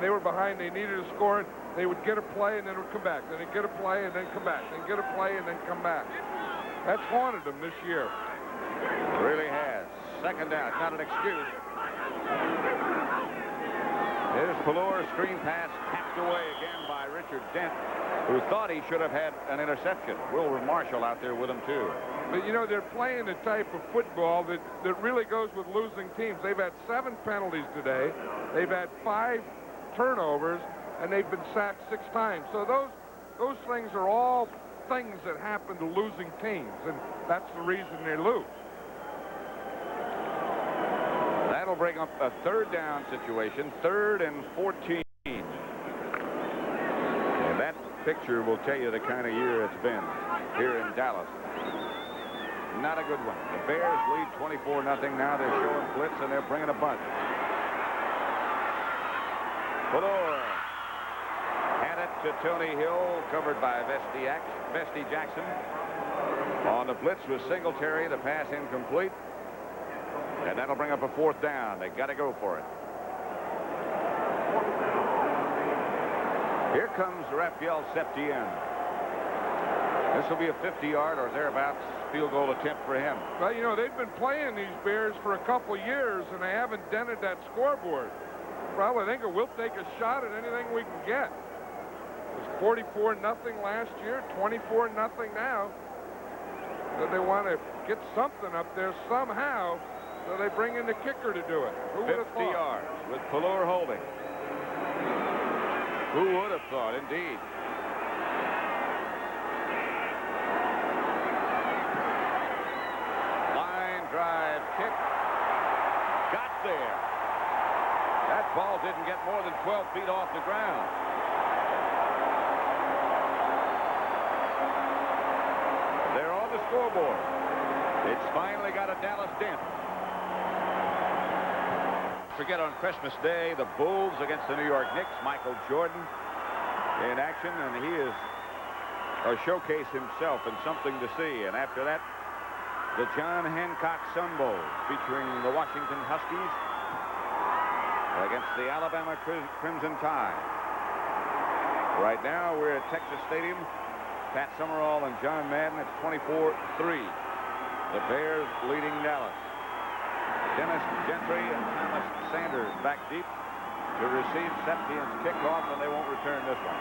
they were behind. They needed a score. They would get a play, and then it would come back. Then they'd get a play, and then come back. Then get a play, and then come back. That's haunted them this year. It really has. Second down. It's not an excuse. Here's Valor, screen pass, tapped away again by Richard Dent, who thought he should have had an interception. Wilbur Marshall out there with him, too. But, they're playing a type of football that really goes with losing teams. They've had 7 penalties today. They've had 5 turnovers, and they've been sacked 6 times. So those things are all things that happen to losing teams, and that's the reason they lose. That'll bring up a third down situation, 3rd and 14. And that picture will tell you the kind of year it's been here in Dallas. Not a good one. The Bears lead 24-0. Now they're showing blitz, and they're bringing a bunt. Valor had it to Tony Hill, covered by Bestie Jackson. On the blitz was Singletary. The pass incomplete. And that'll bring up a 4th down. They got to go for it. Here comes Raphael Septien. This will be a 50-yard or thereabouts field goal attempt for him. Well, they've been playing these Bears for a couple years, and they haven't dented that scoreboard. Probably think we'll take a shot at anything we can get. It was 44-0 last year, 24-0 now. So they want to get something up there somehow. So they bring in the kicker to do it. Who would have thought? 50 yards with Valor holding. Who would have thought, indeed. Line drive kick. Got there. That ball didn't get more than 12 feet off the ground. They're on the scoreboard. It's finally got a Dallas dent. Forget on Christmas Day, the Bulls against the New York Knicks. Michael Jordan in action, and he is a showcase himself and something to see. And after that, the John Hancock Sun Bowl featuring the Washington Huskies against the Alabama Crimson Tide. Right now, we're at Texas Stadium. Pat Summerall and John Madden. It's 24-3. The Bears leading Dallas. Dennis Gentry and Thomas Sanders back deep to receive Septien's kickoff, and they won't return this one.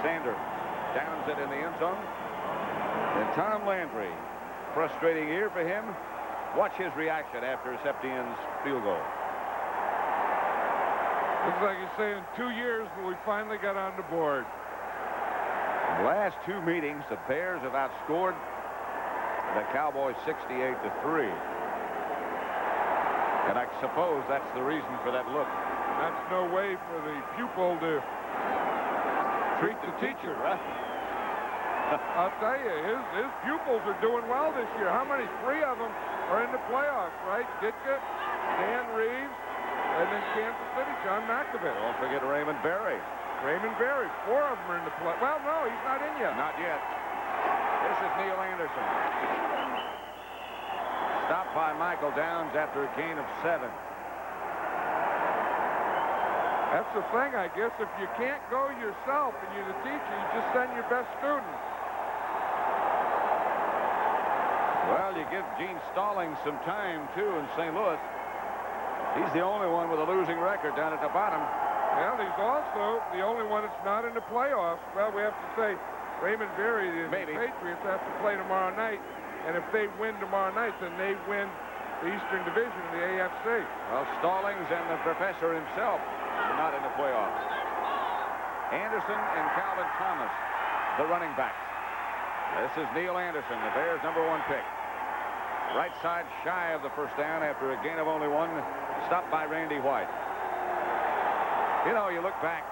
Sanders downs it in the end zone. And Tom Landry, frustrating year for him. Watch his reaction after Septien's field goal. Looks like he's saying 2 years, but we finally got on the board. In the last 2 meetings, the Bears have outscored the Cowboys 68-3. And I suppose that's the reason for that look. That's no way for the pupil to treat the teacher. Huh? I'll tell you, his pupils are doing well this year. How many? 3 of them are in the playoffs, right? Ditka, Dan Reeves, and then Kansas City, John Malkovich. Don't forget Raymond Berry. Raymond Berry, 4 of them are in the play. Well, no, he's not in yet. Not yet. This is Neil Anderson. Stopped by Michael Downs after a gain of 7. That's the thing, I guess. If you can't go yourself and you're the teacher, you just send your best student. Well, you give Gene Stallings some time, too, in St. Louis. He's the only one with a losing record down at the bottom. Well, he's also the only one that's not in the playoffs. Well, we have to say Raymond Berry, the Patriots, have to play tomorrow night. And if they win tomorrow night, then they win the Eastern Division of the AFC. Well, Stallings and the professor himself are not in the playoffs. Anderson and Calvin Thomas, the running backs. This is Neil Anderson, the Bears' #1 pick. Right side shy of the first down after a gain of only 1, stopped by Randy White. You know, you look back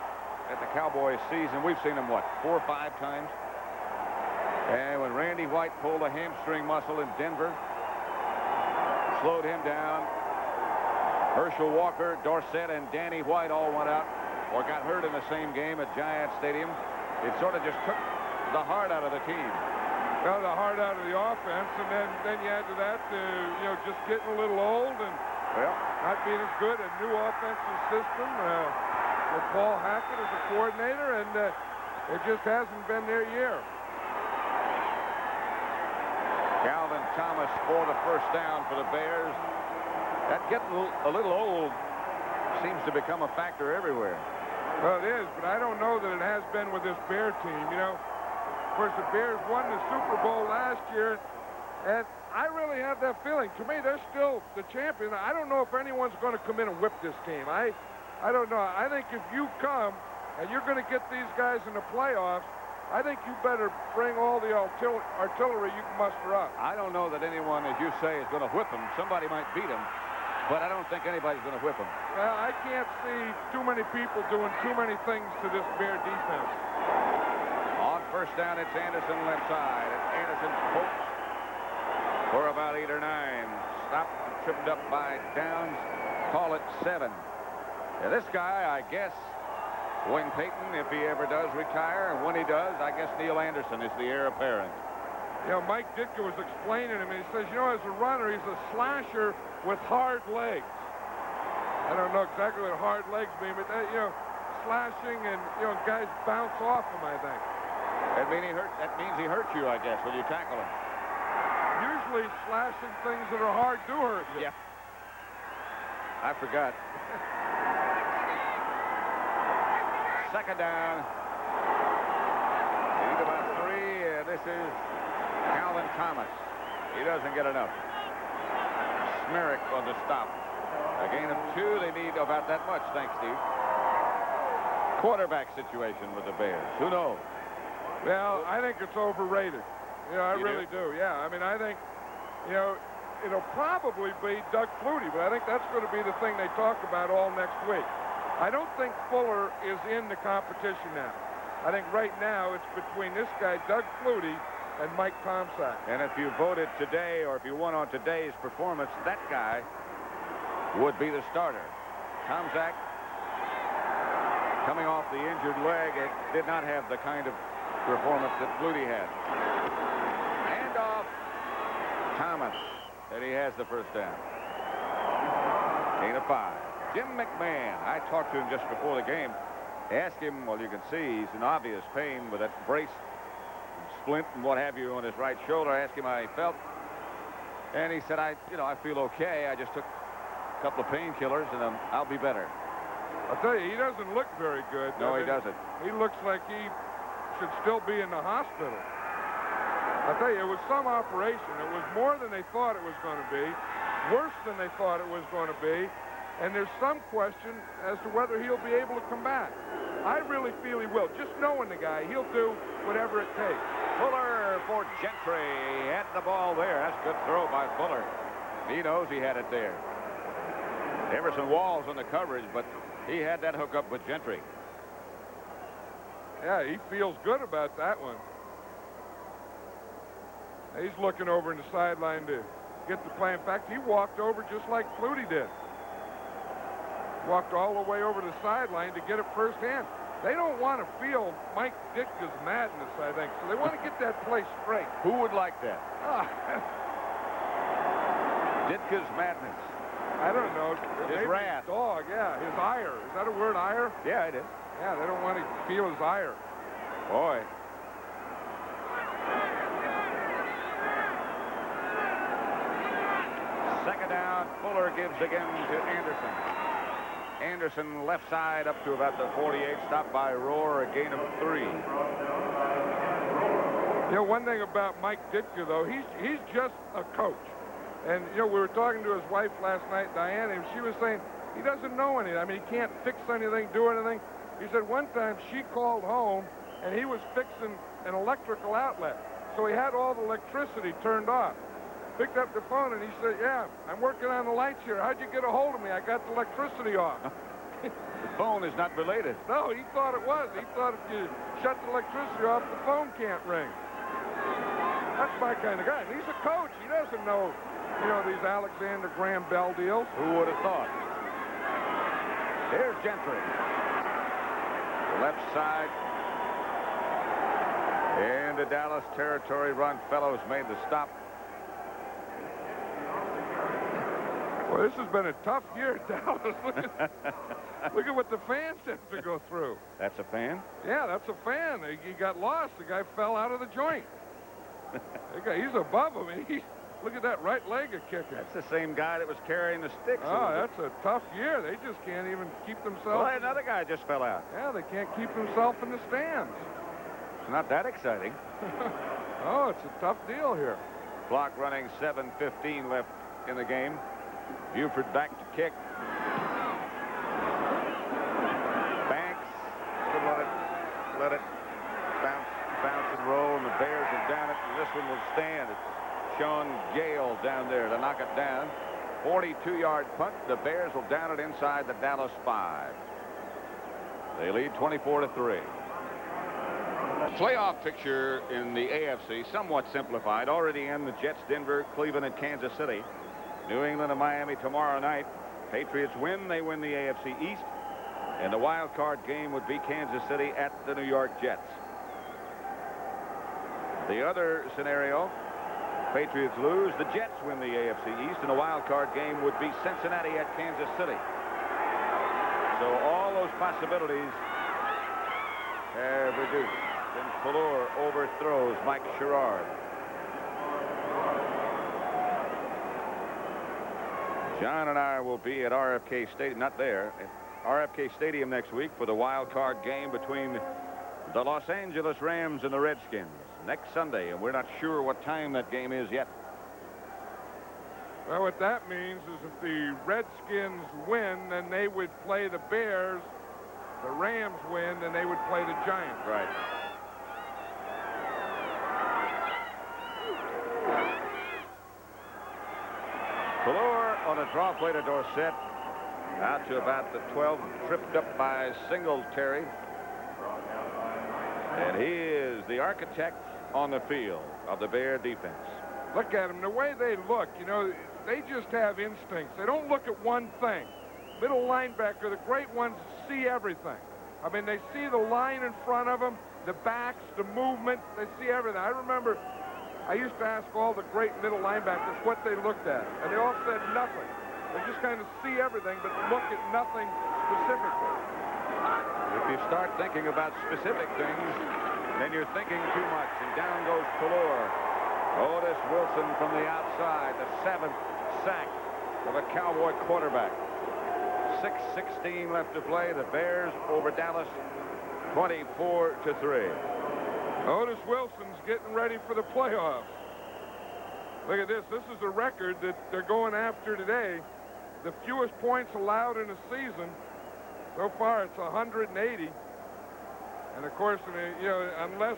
at the Cowboys season, we've seen them, what, 4 or 5 times? And when Randy White pulled a hamstring muscle in Denver, slowed him down, Herschel Walker, Dorsett, and Danny White all went out or got hurt in the same game at Giant Stadium. It sort of just took the heart out of the team. Well, the heart out of the offense, and then you add to that, you know, just getting a little old and not being as good. A new offensive system with Paul Hackett as a coordinator, and it just hasn't been their year. Calvin Thomas for the first down for the Bears. That getting a little old seems to become a factor everywhere. Well, it is, but I don't know that it has been with this Bear team. You know, of course, the Bears won the Super Bowl last year, and I really have that feeling. To me, they're still the champion. I don't know if anyone's going to come in and whip this team. I don't know. I think if you come and you're going to get these guys in the playoffs, I think you better bring all the artillery you can muster up. I don't know that anyone, as you say, is going to whip them. Somebody might beat them, but I don't think anybody's going to whip them. Well, I can't see too many people doing too many things to this Bear defense. On first down, it's Anderson left side. And Anderson pokes for about 8 or 9. Stopped and tripped up by Downs. Call it 7. Now, this guy, I guess, Wayne Payton, if he ever does retire, and when he does, I guess Neil Anderson is the heir apparent. You know, Mike Ditka was explaining to him, and he says, you know, as a runner, he's a slasher with hard legs. I don't know exactly what hard legs mean, but, you know, slashing and, you know, guys bounce off him, I think. That means he hurts you, I guess, when you tackle him. Usually slashing things that are hard do hurt you. Yeah. I forgot. Second down. Need about 3, and this is Calvin Thomas. He doesn't get enough. Smerrick on the stop. A gain of 2. They need about that much. Thanks, Steve. Quarterback situation with the Bears. Who knows? Well, I think it's overrated. You know, I really do. Yeah, I mean, I think, you know, it'll probably be Doug Flutie, but I think that's going to be the thing they talk about all next week. I don't think Fuller is in the competition now. I think right now it's between this guy, Doug Flutie, and Mike Tomczak. And if you voted today, or if you won on today's performance, that guy would be the starter. Tomczak, coming off the injured leg, it did not have the kind of performance that Flutie had. Hand off Thomas, and he has the first down. Gain of 5. Jim McMahon, I talked to him just before the game. Asked him, well, you can see he's in obvious pain with that brace, splint and what have you on his right shoulder. I asked him how he felt, and he said, I feel okay. I just took a couple of painkillers, and I'll be better. I'll tell you, he doesn't look very good. No, he doesn't. He looks like he should still be in the hospital. I'll tell you, it was some operation. It was more than they thought it was going to be, worse than they thought it was going to be, and there's some question as to whether he'll be able to come back. I really feel he will. Just knowing the guy, he'll do whatever it takes. Fuller for Gentry. Had the ball there. That's a good throw by Fuller. He knows he had it there. Emerson Walls on the coverage, but he had that hook up with Gentry. Yeah, he feels good about that one. He's looking over in the sideline to get the play. In fact, he walked over just like Flutie did. Walked all the way over to the sideline to get it firsthand. They don't want to feel Mike Ditka's madness, I think, so they want to get that play straight. Who would like that? Ditka's madness. I don't know. His wrath. His dog, yeah. His ire. Is that a word, ire? Yeah, it is. Yeah, they don't want to feel his ire. Boy. Second down, Fuller gives again to Anderson. Anderson left side up to about the 48, stopped by Rohr, a gain of 3. You know, one thing about Mike Ditka, though, he's just a coach. And, you know, we were talking to his wife last night, Diane, and she was saying he doesn't know anything. I mean, he can't fix anything, do anything. He said one time she called home, and he was fixing an electrical outlet. So he had all the electricity turned off. Picked up the phone, and he said, yeah, I'm working on the lights here. How'd you get a hold of me? I got the electricity off. The phone is not related. No, he thought it was. He thought if you shut the electricity off, the phone can't ring. That's my kind of guy. And he's a coach. He doesn't know, you know, these Alexander Graham Bell deals. Who would have thought? Here's Gentry. The left side. Into Dallas territory. Ron Fellows made the stop. Well, this has been a tough year, Dallas. Look at what the fans have to go through. That's a fan? Yeah, that's a fan. He got lost. The guy fell out of the joint. He's above him. Look at that right leg a kicking. That's the same guy that was carrying the sticks. Oh, that's a tough year. They just can't even keep themselves. Well, another guy just fell out. Yeah, they can't keep themselves in the stands. It's not that exciting. Oh, it's a tough deal here. Clock running, 7:15 left in the game. Buford back to kick. Banks let it bounce and roll, and the Bears are down it, and this one will stand. It's Sean Gale down there to knock it down. 42-yard punt. The Bears will down it inside the Dallas 5. They lead 24-3. Playoff picture in the AFC, somewhat simplified. Already in the Jets, Denver, Cleveland, and Kansas City. New England and Miami tomorrow night. Patriots win, they win the AFC East. And the wild card game would be Kansas City at the New York Jets. The other scenario, Patriots lose, the Jets win the AFC East, and the wild card game would be Cincinnati at Kansas City. So all those possibilities have reduced. And Fuller overthrows Mike Sherrard. John and I will be at RFK Stadium, not there, at RFK Stadium next week for the wild card game between the Los Angeles Rams and the Redskins next Sunday, and we're not sure what time that game is yet. Well, what that means is if the Redskins win, then they would play the Bears. The Rams win, then they would play the Giants. Right. Fuller on a draw play to Dorsett. Out to about the 12, tripped up by Singletary. And he is the architect on the field of the Bear defense. Look at them. The way they look, you know, they just have instincts. They don't look at one thing. Middle linebacker, the great ones see everything. I mean, they see the line in front of them, the backs, the movement. They see everything. I remember I used to ask all the great middle linebackers what they looked at, and they all said nothing. They just kind of see everything, but look at nothing specifically. If you start thinking about specific things, then you're thinking too much, and down goes Fuller. Otis Wilson from the outside, the 7th sack of a Cowboy quarterback. 6:16 left to play. The Bears over Dallas 24-3. Otis Wilson's getting ready for the playoffs. Look at this. This is a record that they're going after today. The fewest points allowed in a season. So far, it's 180. And, of course, you know, unless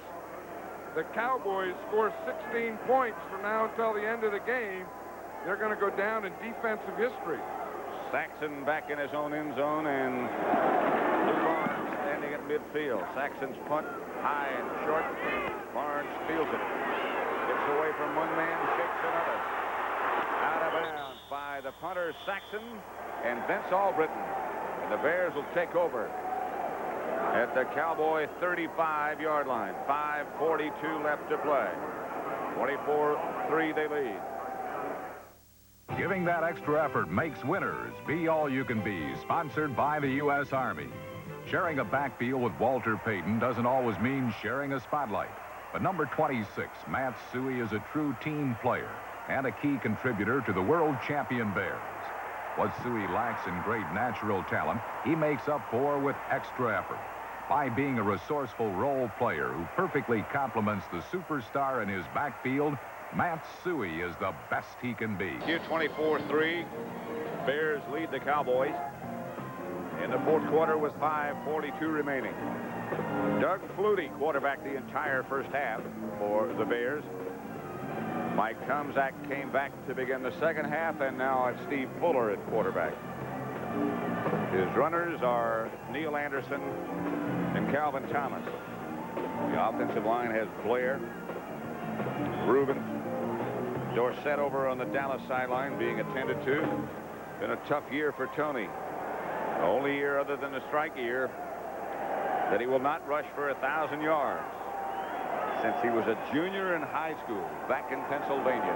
the Cowboys score 16 points from now until the end of the game, they're going to go down in defensive history. Saxon back in his own end zone, and Lou Barnes standing at midfield. Saxon's punt high and short. Barnes fields it. Gets away from one man, shakes another. Out of bounds by the punter Saxon and Vince Albritton. And the Bears will take over at the Cowboy 35-yard line. 5:42 left to play. 24-3 they lead. Giving that extra effort makes winners. Be All You Can Be, sponsored by the U.S. Army. Sharing a backfield with Walter Payton doesn't always mean sharing a spotlight. But number 26, Matt Suhey, is a true team player. and a key contributor to the world champion Bears. What Suey lacks in great natural talent, he makes up for with extra effort by being a resourceful role player who perfectly complements the superstar in his backfield. Matt Suey is the best he can be. Here 24-3. Bears lead the Cowboys in the fourth quarter with 5:42 remaining. Doug Flutie quarterbacked the entire first half for the Bears. Mike Tomczak came back to begin the second half, and now it's Steve Fuller at quarterback. His runners are Neil Anderson and Calvin Thomas. The offensive line has Blair, Rubin, Dorsett over on the Dallas sideline being attended to. Been a tough year for Tony. The only year other than the strike year that he will not rush for 1,000 yards since he was a junior in high school back in Pennsylvania.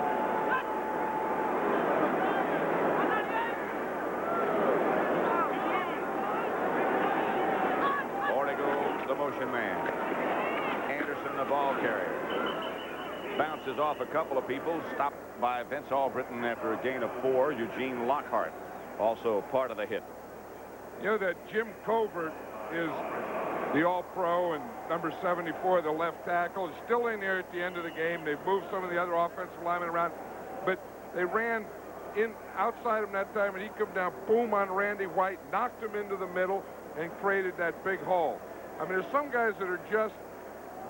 Borrego, the motion man. Anderson, the ball carrier. Bounces off a couple of people, stopped by Vince Albritton after a gain of 4. Eugene Lockhart also part of the hit. You know that Jim Covert is the all-pro and number 74, the left tackle, is still in there at the end of the game. They've moved some of the other offensive linemen around, but they ran in outside him that time, and he come down, boom, on Randy White, knocked him into the middle, and created that big hole. I mean, there's some guys that are just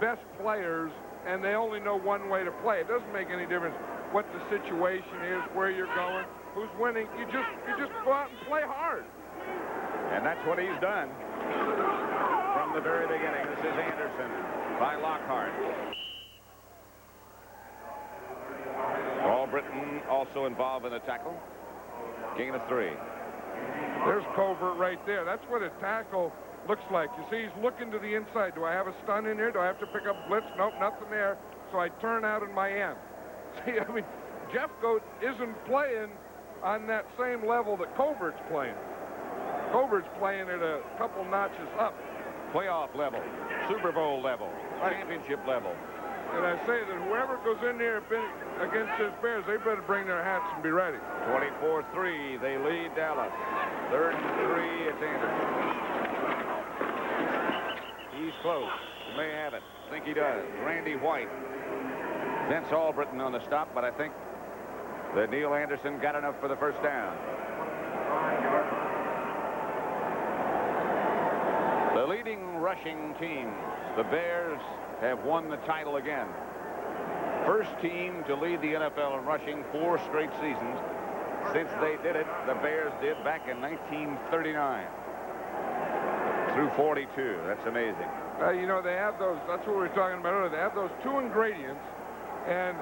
best players, and they only know one way to play. It doesn't make any difference what the situation is, where you're going, who's winning. You just go out and play hard. And that's what he's done from the very beginning. This is Anderson by Lockhart. Albritton also involved in the tackle. Gain of 3. There's Covert right there. That's what a tackle looks like. You see, he's looking to the inside. Do I have a stun in here? Do I have to pick up blitz? Nope, nothing there. So I turn out in my end. See, I mean, Jeffcoat isn't playing on that same level that Covert's playing. Covert's playing at a couple notches up. Playoff level, Super Bowl level, championship level. And I say that whoever goes in there against this Bears, they better bring their hats and be ready. 24-3, they lead Dallas. 3rd and 3, it's Anderson. He's close. He may have it. I think he does. Randy White. Vince Albritton on the stop, but I think that Neil Anderson got enough for the first down. The leading rushing teams, the Bears, have won the title again. First team to lead the NFL in rushing 4 straight seasons. Since they did it, the Bears did back in 1939 through 42. That's amazing. You know, they have those, that's what we were talking about earlier. They have those 2 ingredients, and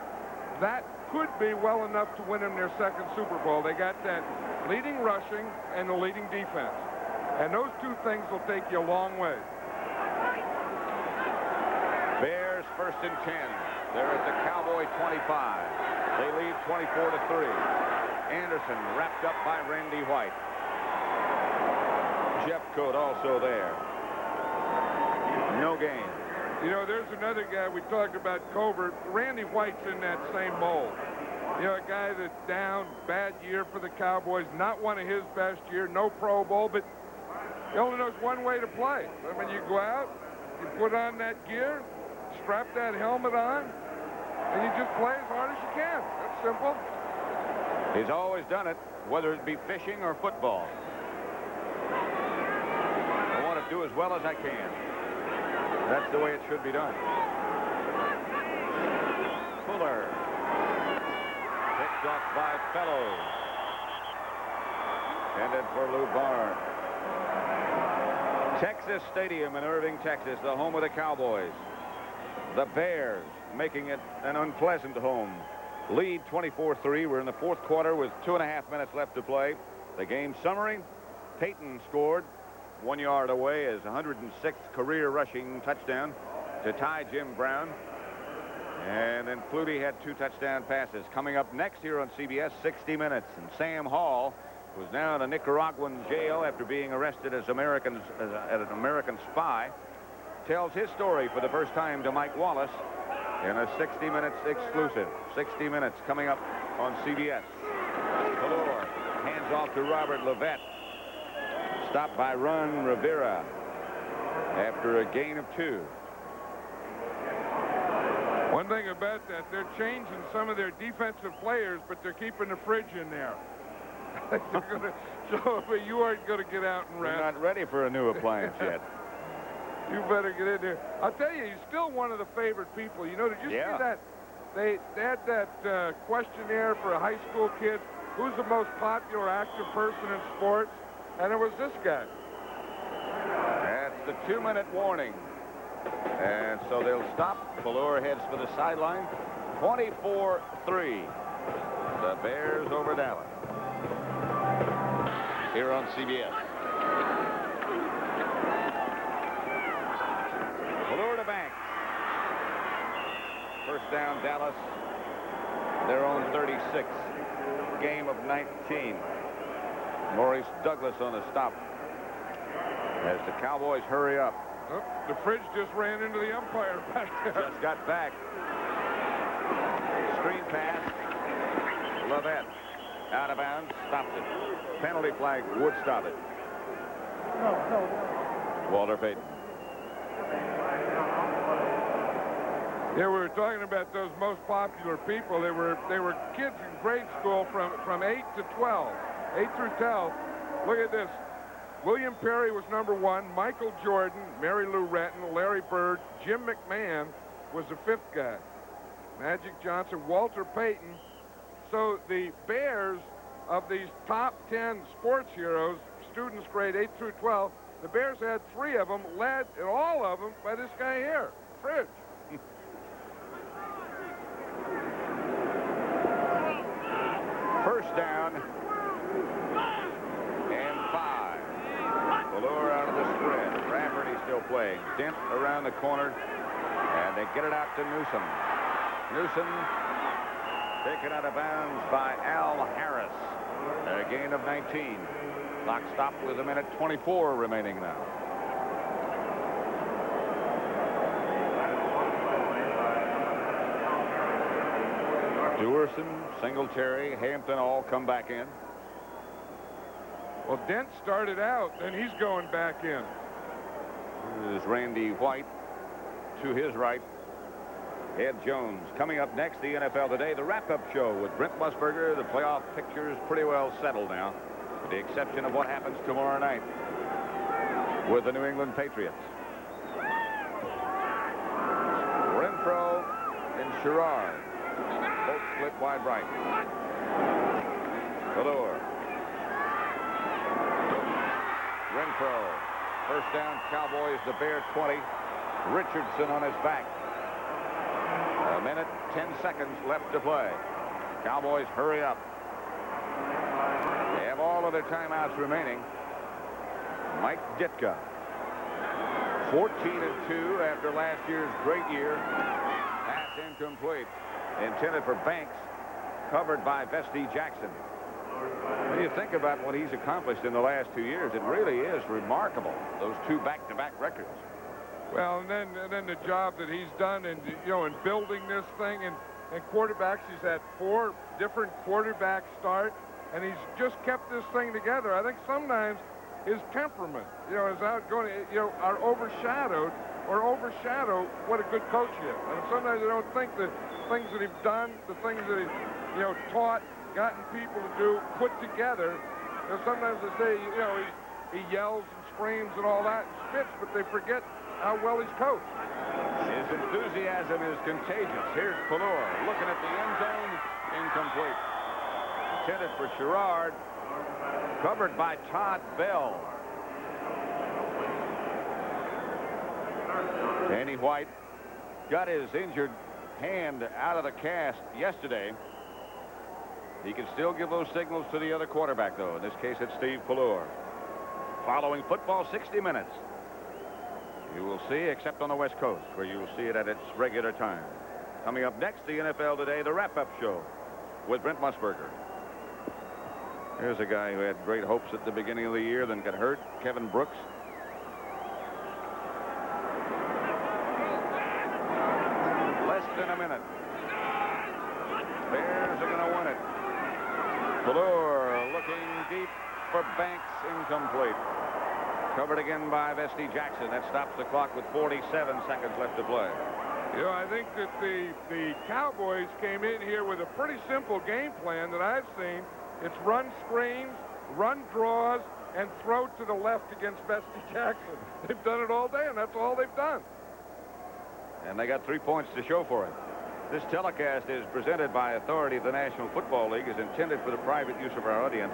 that could be well enough to win them their 2nd Super Bowl. They got that leading rushing and the leading defense. And those 2 things will take you a long way. Bears 1st and 10. They're at the Cowboy 25. They lead 24-3. Anderson wrapped up by Randy White. Jeffcoat also there. No gain. You know, there's another guy we talked about, Covert. Randy White's in that same mold. You know, a guy that's down, bad year for the Cowboys, not one of his best year, no Pro Bowl, but he only knows one way to play. I mean, you go out, you put on that gear, strap that helmet on, and you just play as hard as you can. That's simple. He's always done it, whether it be fishing or football. I want to do as well as I can. That's the way it should be done. Fuller. Picked off by Fellows. Intended for Lou Barnes. Texas Stadium in Irving, Texas, the home of the Cowboys. The Bears making it an unpleasant home. Lead 24-3. We're in the 4th quarter with 2.5 minutes left to play. The game summary: Peyton scored 1 yard away, his 106th career rushing touchdown to tie Jim Brown. And then Flutie had 2 touchdown passes. Coming up next here on CBS, 60 Minutes. And Sam Hall, who's now in a Nicaraguan jail after being arrested as an American spy, tells his story for the first time to Mike Wallace in a 60 Minutes exclusive. 60 Minutes coming up on CBS. Valor hands off to Robert Levette. Stopped by Ron Rivera after a gain of 2. One thing about that, they're changing some of their defensive players, but they're keeping the fridge in there. They're gonna, so you aren't going to get out and rest. We're not ready for a new appliance yet. You better get in there. I'll tell you, he's still one of the favorite people. You know, did you see that? They had that questionnaire for high school kids. Who's the most popular active person in sports? And it was this guy. That's the 2-minute warning. And so they'll stop. Valor heads for the sideline. 24-3. The Bears over Dallas. Here on CBS. Valor to Banks. First down, Dallas. Their own 36. Game of 19. Maurice Douglas on the stop as the Cowboys hurry up. Oh, the fridge just ran into the umpire back there. Just got back. Screen pass. Levette out of bounds. Stopped it. Penalty flag would stop it. Walter Payton. Yeah, we were talking about those most popular people. They were kids in grade school from 8 to 12. 8 through 12. Look at this. William Perry was number 1. Michael Jordan, Mary Lou Retton, Larry Bird, Jim McMahon was the 5th guy. Magic Johnson, Walter Payton. So the Bears, of these top 10 sports heroes, students grade 8 through 12, the Bears had 3 of them, led in all of them by this guy here, Fridge. First down and 5. Valor out of the spread. Rafferty still playing. Dent around the corner, and they get it out to Newsom. Newsom taken out of bounds by Al Harris. A gain of 19. Clock stopped with 1:24 remaining now. Dewerson, Singletary, Hampton all come back in. Well, Dent started out, and he's going back in. This is Randy White to his right. Ed Jones. Coming up next, the NFL Today, the wrap-up show with Brent Musburger. The playoff picture is pretty well settled now, with the exception of what happens tomorrow night with the New England Patriots. Renfro and Sherrard. Both split wide right. Valor. Renfro. First down, Cowboys, the Bear 20. Richardson on his back. 1:10 left to play. Cowboys hurry up. They have all of their timeouts remaining. Mike Ditka. 14-2 after last year's great year. Pass incomplete. Intended for Banks. Covered by Vesti Jackson. When you think about what he's accomplished in the last 2 years, it really is remarkable. Those 2 back-to-back records. Well, and then the job that he's done in building this thing and quarterbacks. He's had 4 different quarterback starts, and he's just kept this thing together. I think sometimes his temperament, is outgoing, are overshadowed overshadow what a good coach is. And sometimes I don't think the things that he's done, the things that he's taught, gotten people to do, put together. Sometimes they say he yells and screams and all that and spits, but they forget how well he's coached. His enthusiasm is contagious. Here's Valor looking at the end zone. Incomplete. Intended for Sherrard. Covered by Todd Bell. Danny White got his injured hand out of the cast yesterday. He can still give those signals to the other quarterback, though. In this case, it's Steve Valor. Following football 60 minutes. You will see, except on the West Coast, where you will see it at its regular time. Coming up next, the NFL Today, the wrap-up show with Brent Musburger. Here's a guy who had great hopes at the beginning of the year, then got hurt, Kevin Brooks. Less than a Valor looking deep for Banks, incomplete. Covered again by Vesty Jackson. That stops the clock with 47 seconds left to play. You know, I think that the Cowboys came in here with a pretty simple game plan that I've seen. It's run screens, run draws, and throw to the left against Vesty Jackson. They've done it all day, and that's all they've done. And they got 3 points to show for it. This telecast is presented by authority of the National Football League, is intended for the private use of our audience.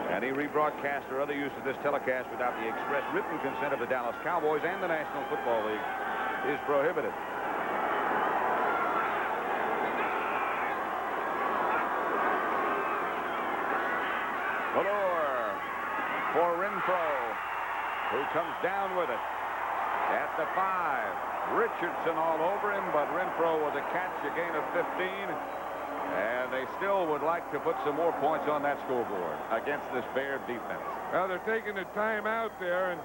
Any rebroadcast or other use of this telecast without the express written consent of the Dallas Cowboys and the National Football League is prohibited. Valor for Renfro, who comes down with it at the 5. Richardson all over him, but Renfro with a catch, a gain of 15. And they still would like to put some more points on that scoreboard against this Bear defense. Well, they're taking the time out there, and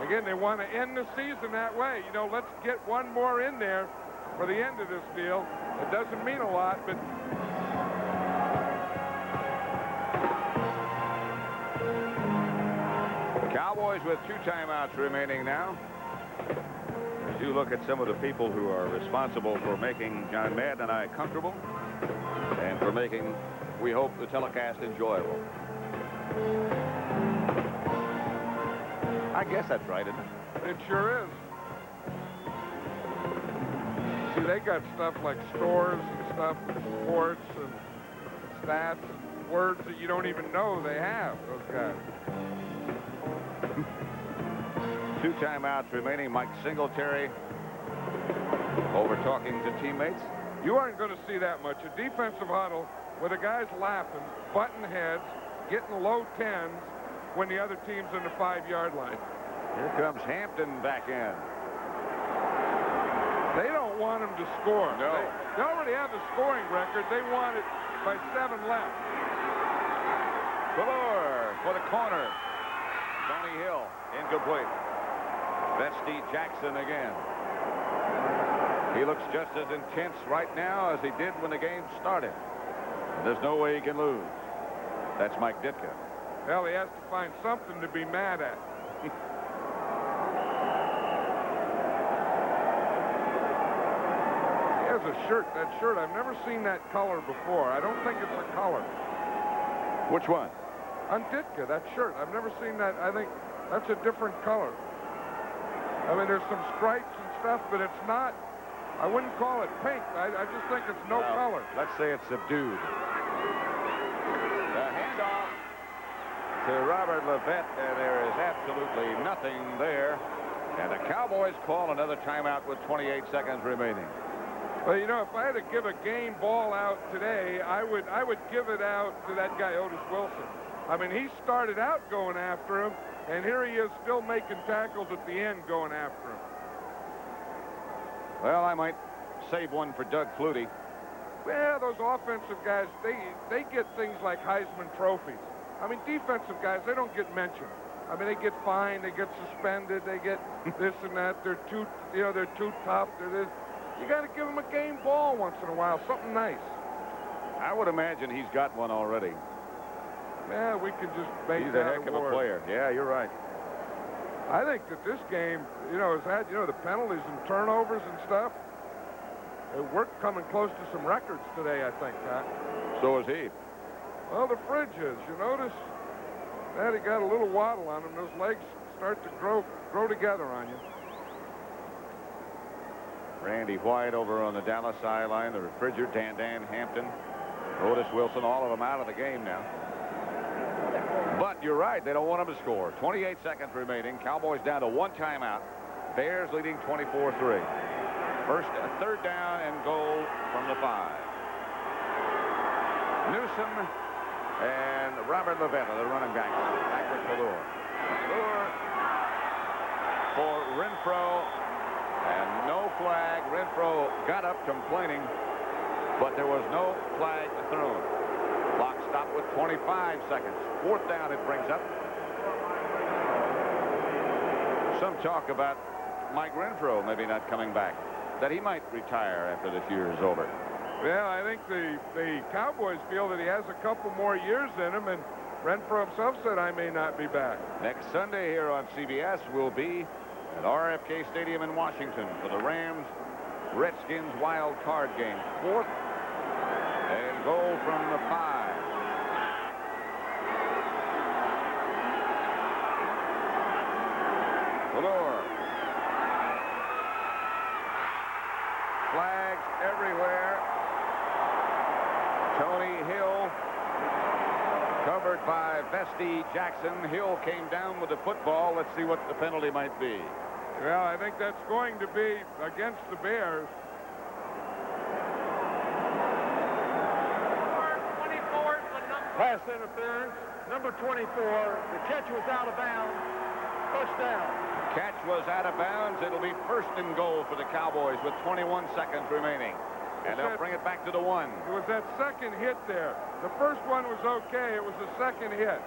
again, they want to end the season that way. You know, let's get one more in there for the end of this deal. It doesn't mean a lot, but Cowboys with 2 timeouts remaining now. As you look at some of the people who are responsible for making John Madden and I comfortable, and for making, we hope, the telecast enjoyable. I guess that's right, isn't it? it sure is. See, they got stuff like stores and stuff, and sports and stats and words that you don't even know they have, those guys. 2 timeouts remaining. Mike Singletary over talking to teammates. You aren't going to see that much. A defensive huddle where the guys laughing, button heads, getting low 10s when the other team's in the 5-yard line. Here comes Hampton back in. They don't want him to score. No. They already have the scoring record. They want it by 7 left. Valor for the corner. Tony Hill, incomplete. Vesty Jackson again. He looks just as intense right now as he did when the game started. There's no way he can lose. That's Mike Ditka. Well, he has to find something to be mad at. He has a shirt. That shirt, I've never seen that color before. I don't think it's a color. Which one? On Ditka, that shirt. I've never seen that. I think that's a different color. I mean, there's some stripes and stuff, but it's not. I wouldn't call it pink. I just think it's no color. Let's say it's subdued. The handoff to Robert Levette, and there is absolutely nothing there. And the Cowboys call another timeout with 28 seconds remaining. Well, you know, if I had to give a game ball out today, I would give it out to that guy, Otis Wilson. I mean, he started out going after him, and here he is still making tackles at the end going after him. Well, I might save one for Doug Flutie. Well, those offensive guys, they get things like Heisman trophies. I mean, defensive guys, they don't get mentioned. I mean, they get fined, they get suspended, they get this and that. They're too tough. They're this. You got to give them a game ball once in a while, something nice. I would imagine he's got one already. Yeah, we could just make He's that a heck of a player. Yeah, you're right. I think that this game, you know, has had, you know, the penalties and turnovers and stuff. We're coming close to some records today, I think, Pat. So is he. Well, the fridge is. You notice that he got a little waddle on him. Those legs start to grow together on you. Randy White over on the Dallas sideline. The refrigerator, Dan Hampton, Otis Wilson, all of them out of the game now. But you're right, they don't want him to score. 28 seconds remaining. Cowboys down to 1 timeout. Bears leading 24-3. Third down and goal from the 5. Newsom and Robert Levette, the running back. Back with Valor. Valor for Renfro. And no flag. Renfro got up complaining, but there was no flag thrown. Clock stopped with 25 seconds. 4th down it brings up. Some talk about Mike Renfro maybe not coming back, that he might retire after this year is over. Well, I think the Cowboys feel that he has a couple more years in him, and Renfro himself said, I may not be back. Next Sunday here on CBS will be at RFK Stadium in Washington for the Rams-Redskins wild card game. 4th and goal from the 5. Valor. Flags everywhere. Tony Hill covered by Vesti Jackson. Hill came down with the football. Let's see what the penalty might be. Well, I think that's going to be against the Bears. Pass interference. Number 24. The catch was out of bounds. Touchdown. Catch was out of bounds. It'll be 1st and goal for the Cowboys with 21 seconds remaining. And they'll bring it back to the 1. It was that second hit there. The first one was okay. It was the second hit.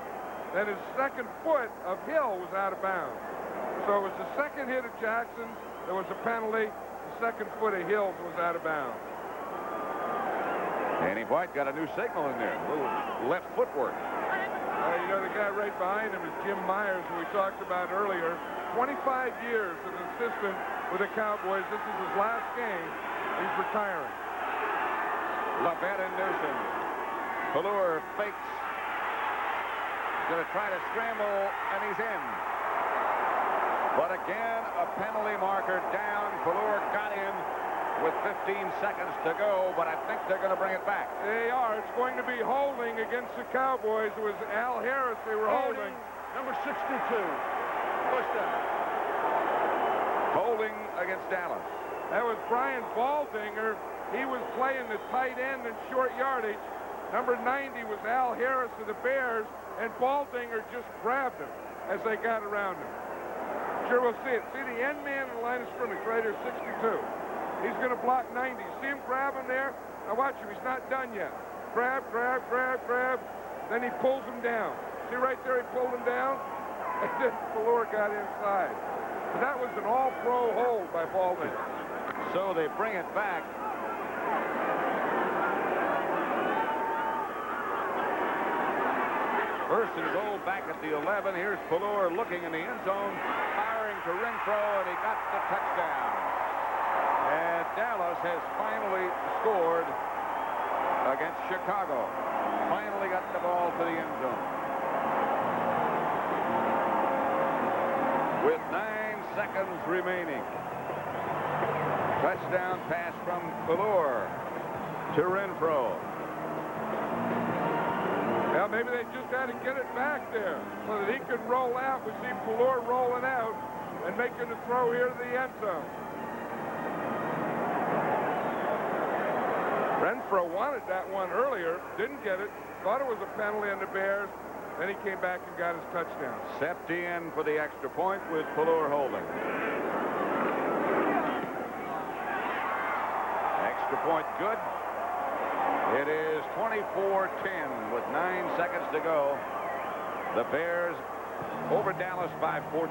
Then his second foot of Hill was out of bounds. So it was the second hit of Jackson. There was a penalty. The second foot of Hill's was out of bounds. Danny White got a new signal in there. A little left footwork. You know, the guy right behind him is Jim Myers, who we talked about earlier. 25 years as an assistant with the Cowboys. This is his last game. He's retiring. Lavette and Newsom. Valor fakes. He's going to try to scramble, and he's in. But again, a penalty marker down. Valor got in with 15 seconds to go, but I think they're going to bring it back. They are. It's going to be holding against the Cowboys. It was Al Harris they were holding. Number 62. Touchdown. Holding against Dallas. That was Brian Baldinger. He was playing the tight end in short yardage. Number 90 was Al Harris of the Bears, and Baldinger just grabbed him as they got around him. Sure, we'll see it. See the end man in the line of scrimmage right here, 62. He's going to block 90. See him grab him there? Now watch him. He's not done yet. Grab, grab, grab, grab. Then he pulls him down. See right there? He pulled him down. And then Valor got inside. But that was an all-pro hold by Baldinger. So they bring it back. First and goal back at the 11. Here's Valor looking in the end zone, firing to Renfro, and he got the touchdown. And Dallas has finally scored against Chicago. Finally got the ball to the end zone. With 9 seconds remaining. Touchdown pass from Valor to Renfro. Well, maybe they just had to get it back there so that he could roll out. We see Valor rolling out and making the throw here to the end zone. Renfro wanted that one earlier, didn't get it, thought it was a penalty on the Bears. Then he came back and got his touchdown. Septi in for the extra point with Valor holding. Extra point good. It is 24-10 with 9 seconds to go. The Bears over Dallas by 14.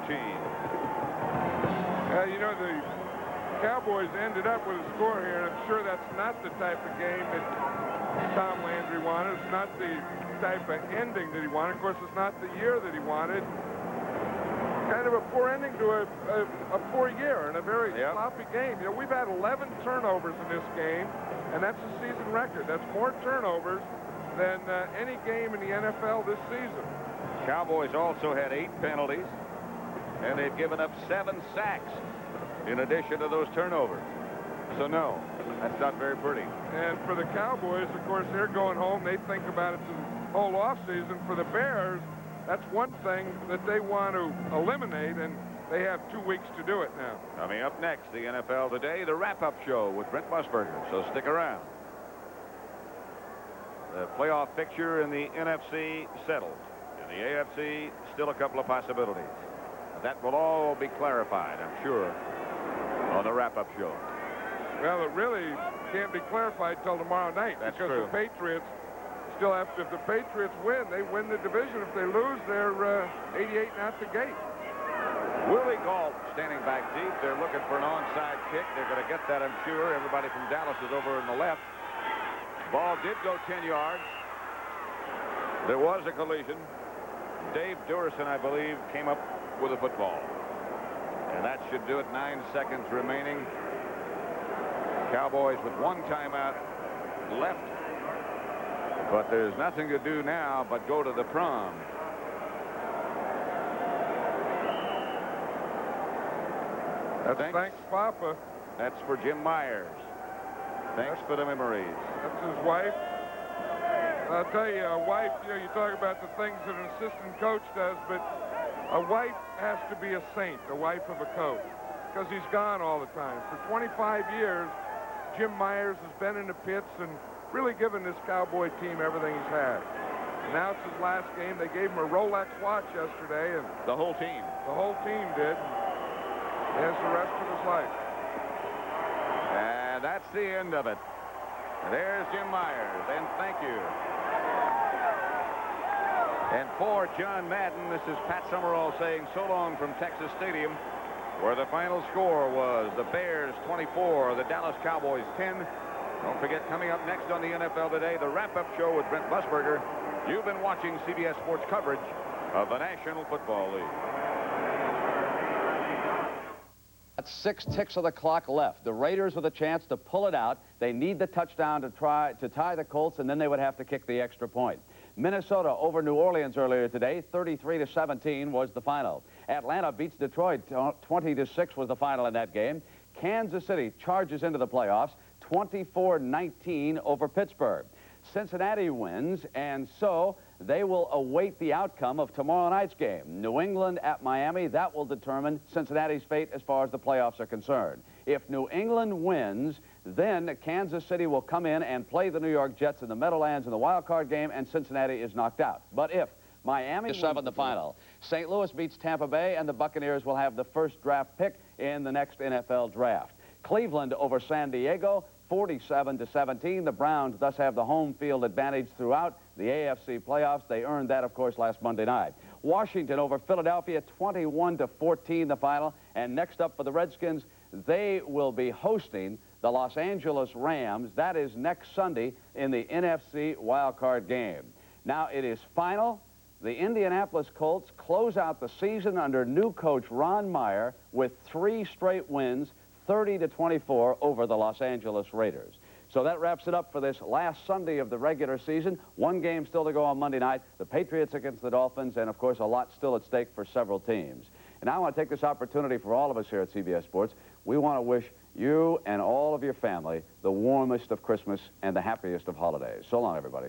You know, the Cowboys ended up with a score here, and I'm sure that's not the type of game that Tom Landry wanted. It's not the type of ending that he wanted. Of course, it's not the year that he wanted. Kind of a poor ending to a poor year and a very sloppy game. You know, we've had 11 turnovers in this game, and that's a season record. That's more turnovers than any game in the NFL this season. Cowboys also had 8 penalties, and they've given up 7 sacks in addition to those turnovers. So, no, that's not very pretty. And for the Cowboys, of course, they're going home. They think about it the whole offseason. For the Bears, that's one thing that they want to eliminate, and they have 2 weeks to do it now. Coming up next, the NFL Today, the wrap-up show with Brent Musburger. So stick around. The playoff picture in the NFC settled. In the AFC, still a couple of possibilities. That will all be clarified, I'm sure, on the wrap-up show. Well, it really can't be clarified till tomorrow night. That's because true. The Patriots still have to, if the Patriots win, they win the division. If they lose, they're 88 and out the gate. Willie Gault standing back deep. They're looking for an onside kick. They're going to get that, I'm sure. Everybody from Dallas is over on the left. Ball did go 10 yards. There was a collision. Dave Durison, I believe, came up with a football. And that should do it. 9 seconds remaining. Cowboys with 1 timeout left. But there's nothing to do now but go to the prom. Thanks, Papa. That's for Jim Myers. Thanks for the memories. That's his wife. I'll tell you, a wife, you talk about the things that an assistant coach does, but a wife has to be a saint, the wife of a coach, because he's gone all the time. For 25 years, Jim Myers has been in the pits and really given this Cowboy team everything he's had. And now it's his last game. They gave him a Rolex watch yesterday, and the whole team. The whole team did. He has the rest of his life. And that's the end of it. There's Jim Myers, and thank you. And for John Madden, this is Pat Summerall saying so long from Texas Stadium, where the final score was the Bears 24, the Dallas Cowboys 10. Don't forget, coming up next on the NFL Today, the wrap-up show with Brent Busberger. You've been watching CBS Sports coverage of the National Football League. That's 6 ticks of the clock left. The Raiders with a chance to pull it out. They need the touchdown to tie the Colts, and then they would have to kick the extra point. Minnesota over New Orleans earlier today, 33-17 was the final. Atlanta beats Detroit, 20-6 was the final in that game. Kansas City charges into the playoffs, 24-19 over Pittsburgh. Cincinnati wins, and so they will await the outcome of tomorrow night's game. New England at Miami, that will determine Cincinnati's fate as far as the playoffs are concerned. If New England wins, then Kansas City will come in and play the New York Jets in the Meadowlands in the wild card game, and Cincinnati is knocked out. But if Miami is 7 the final, St. Louis beats Tampa Bay, and the Buccaneers will have the first draft pick in the next NFL draft. Cleveland over San Diego, 47-17. The Browns thus have the home field advantage throughout the AFC playoffs. They earned that, of course, last Monday night. Washington over Philadelphia, 21-14 the final. And next up for the Redskins, they will be hosting the Los Angeles Rams. That is next Sunday in the NFC wildcard game. Now it is final. The Indianapolis Colts close out the season under new coach Ron Meyer with 3 straight wins, 30-24 over the Los Angeles Raiders. So that wraps it up for this last Sunday of the regular season. 1 game still to go on Monday night. The Patriots against the Dolphins, and, of course, a lot still at stake for several teams. And I want to take this opportunity for all of us here at CBS Sports. We want to wish you and all of your family the warmest of Christmas and the happiest of holidays. So long, everybody.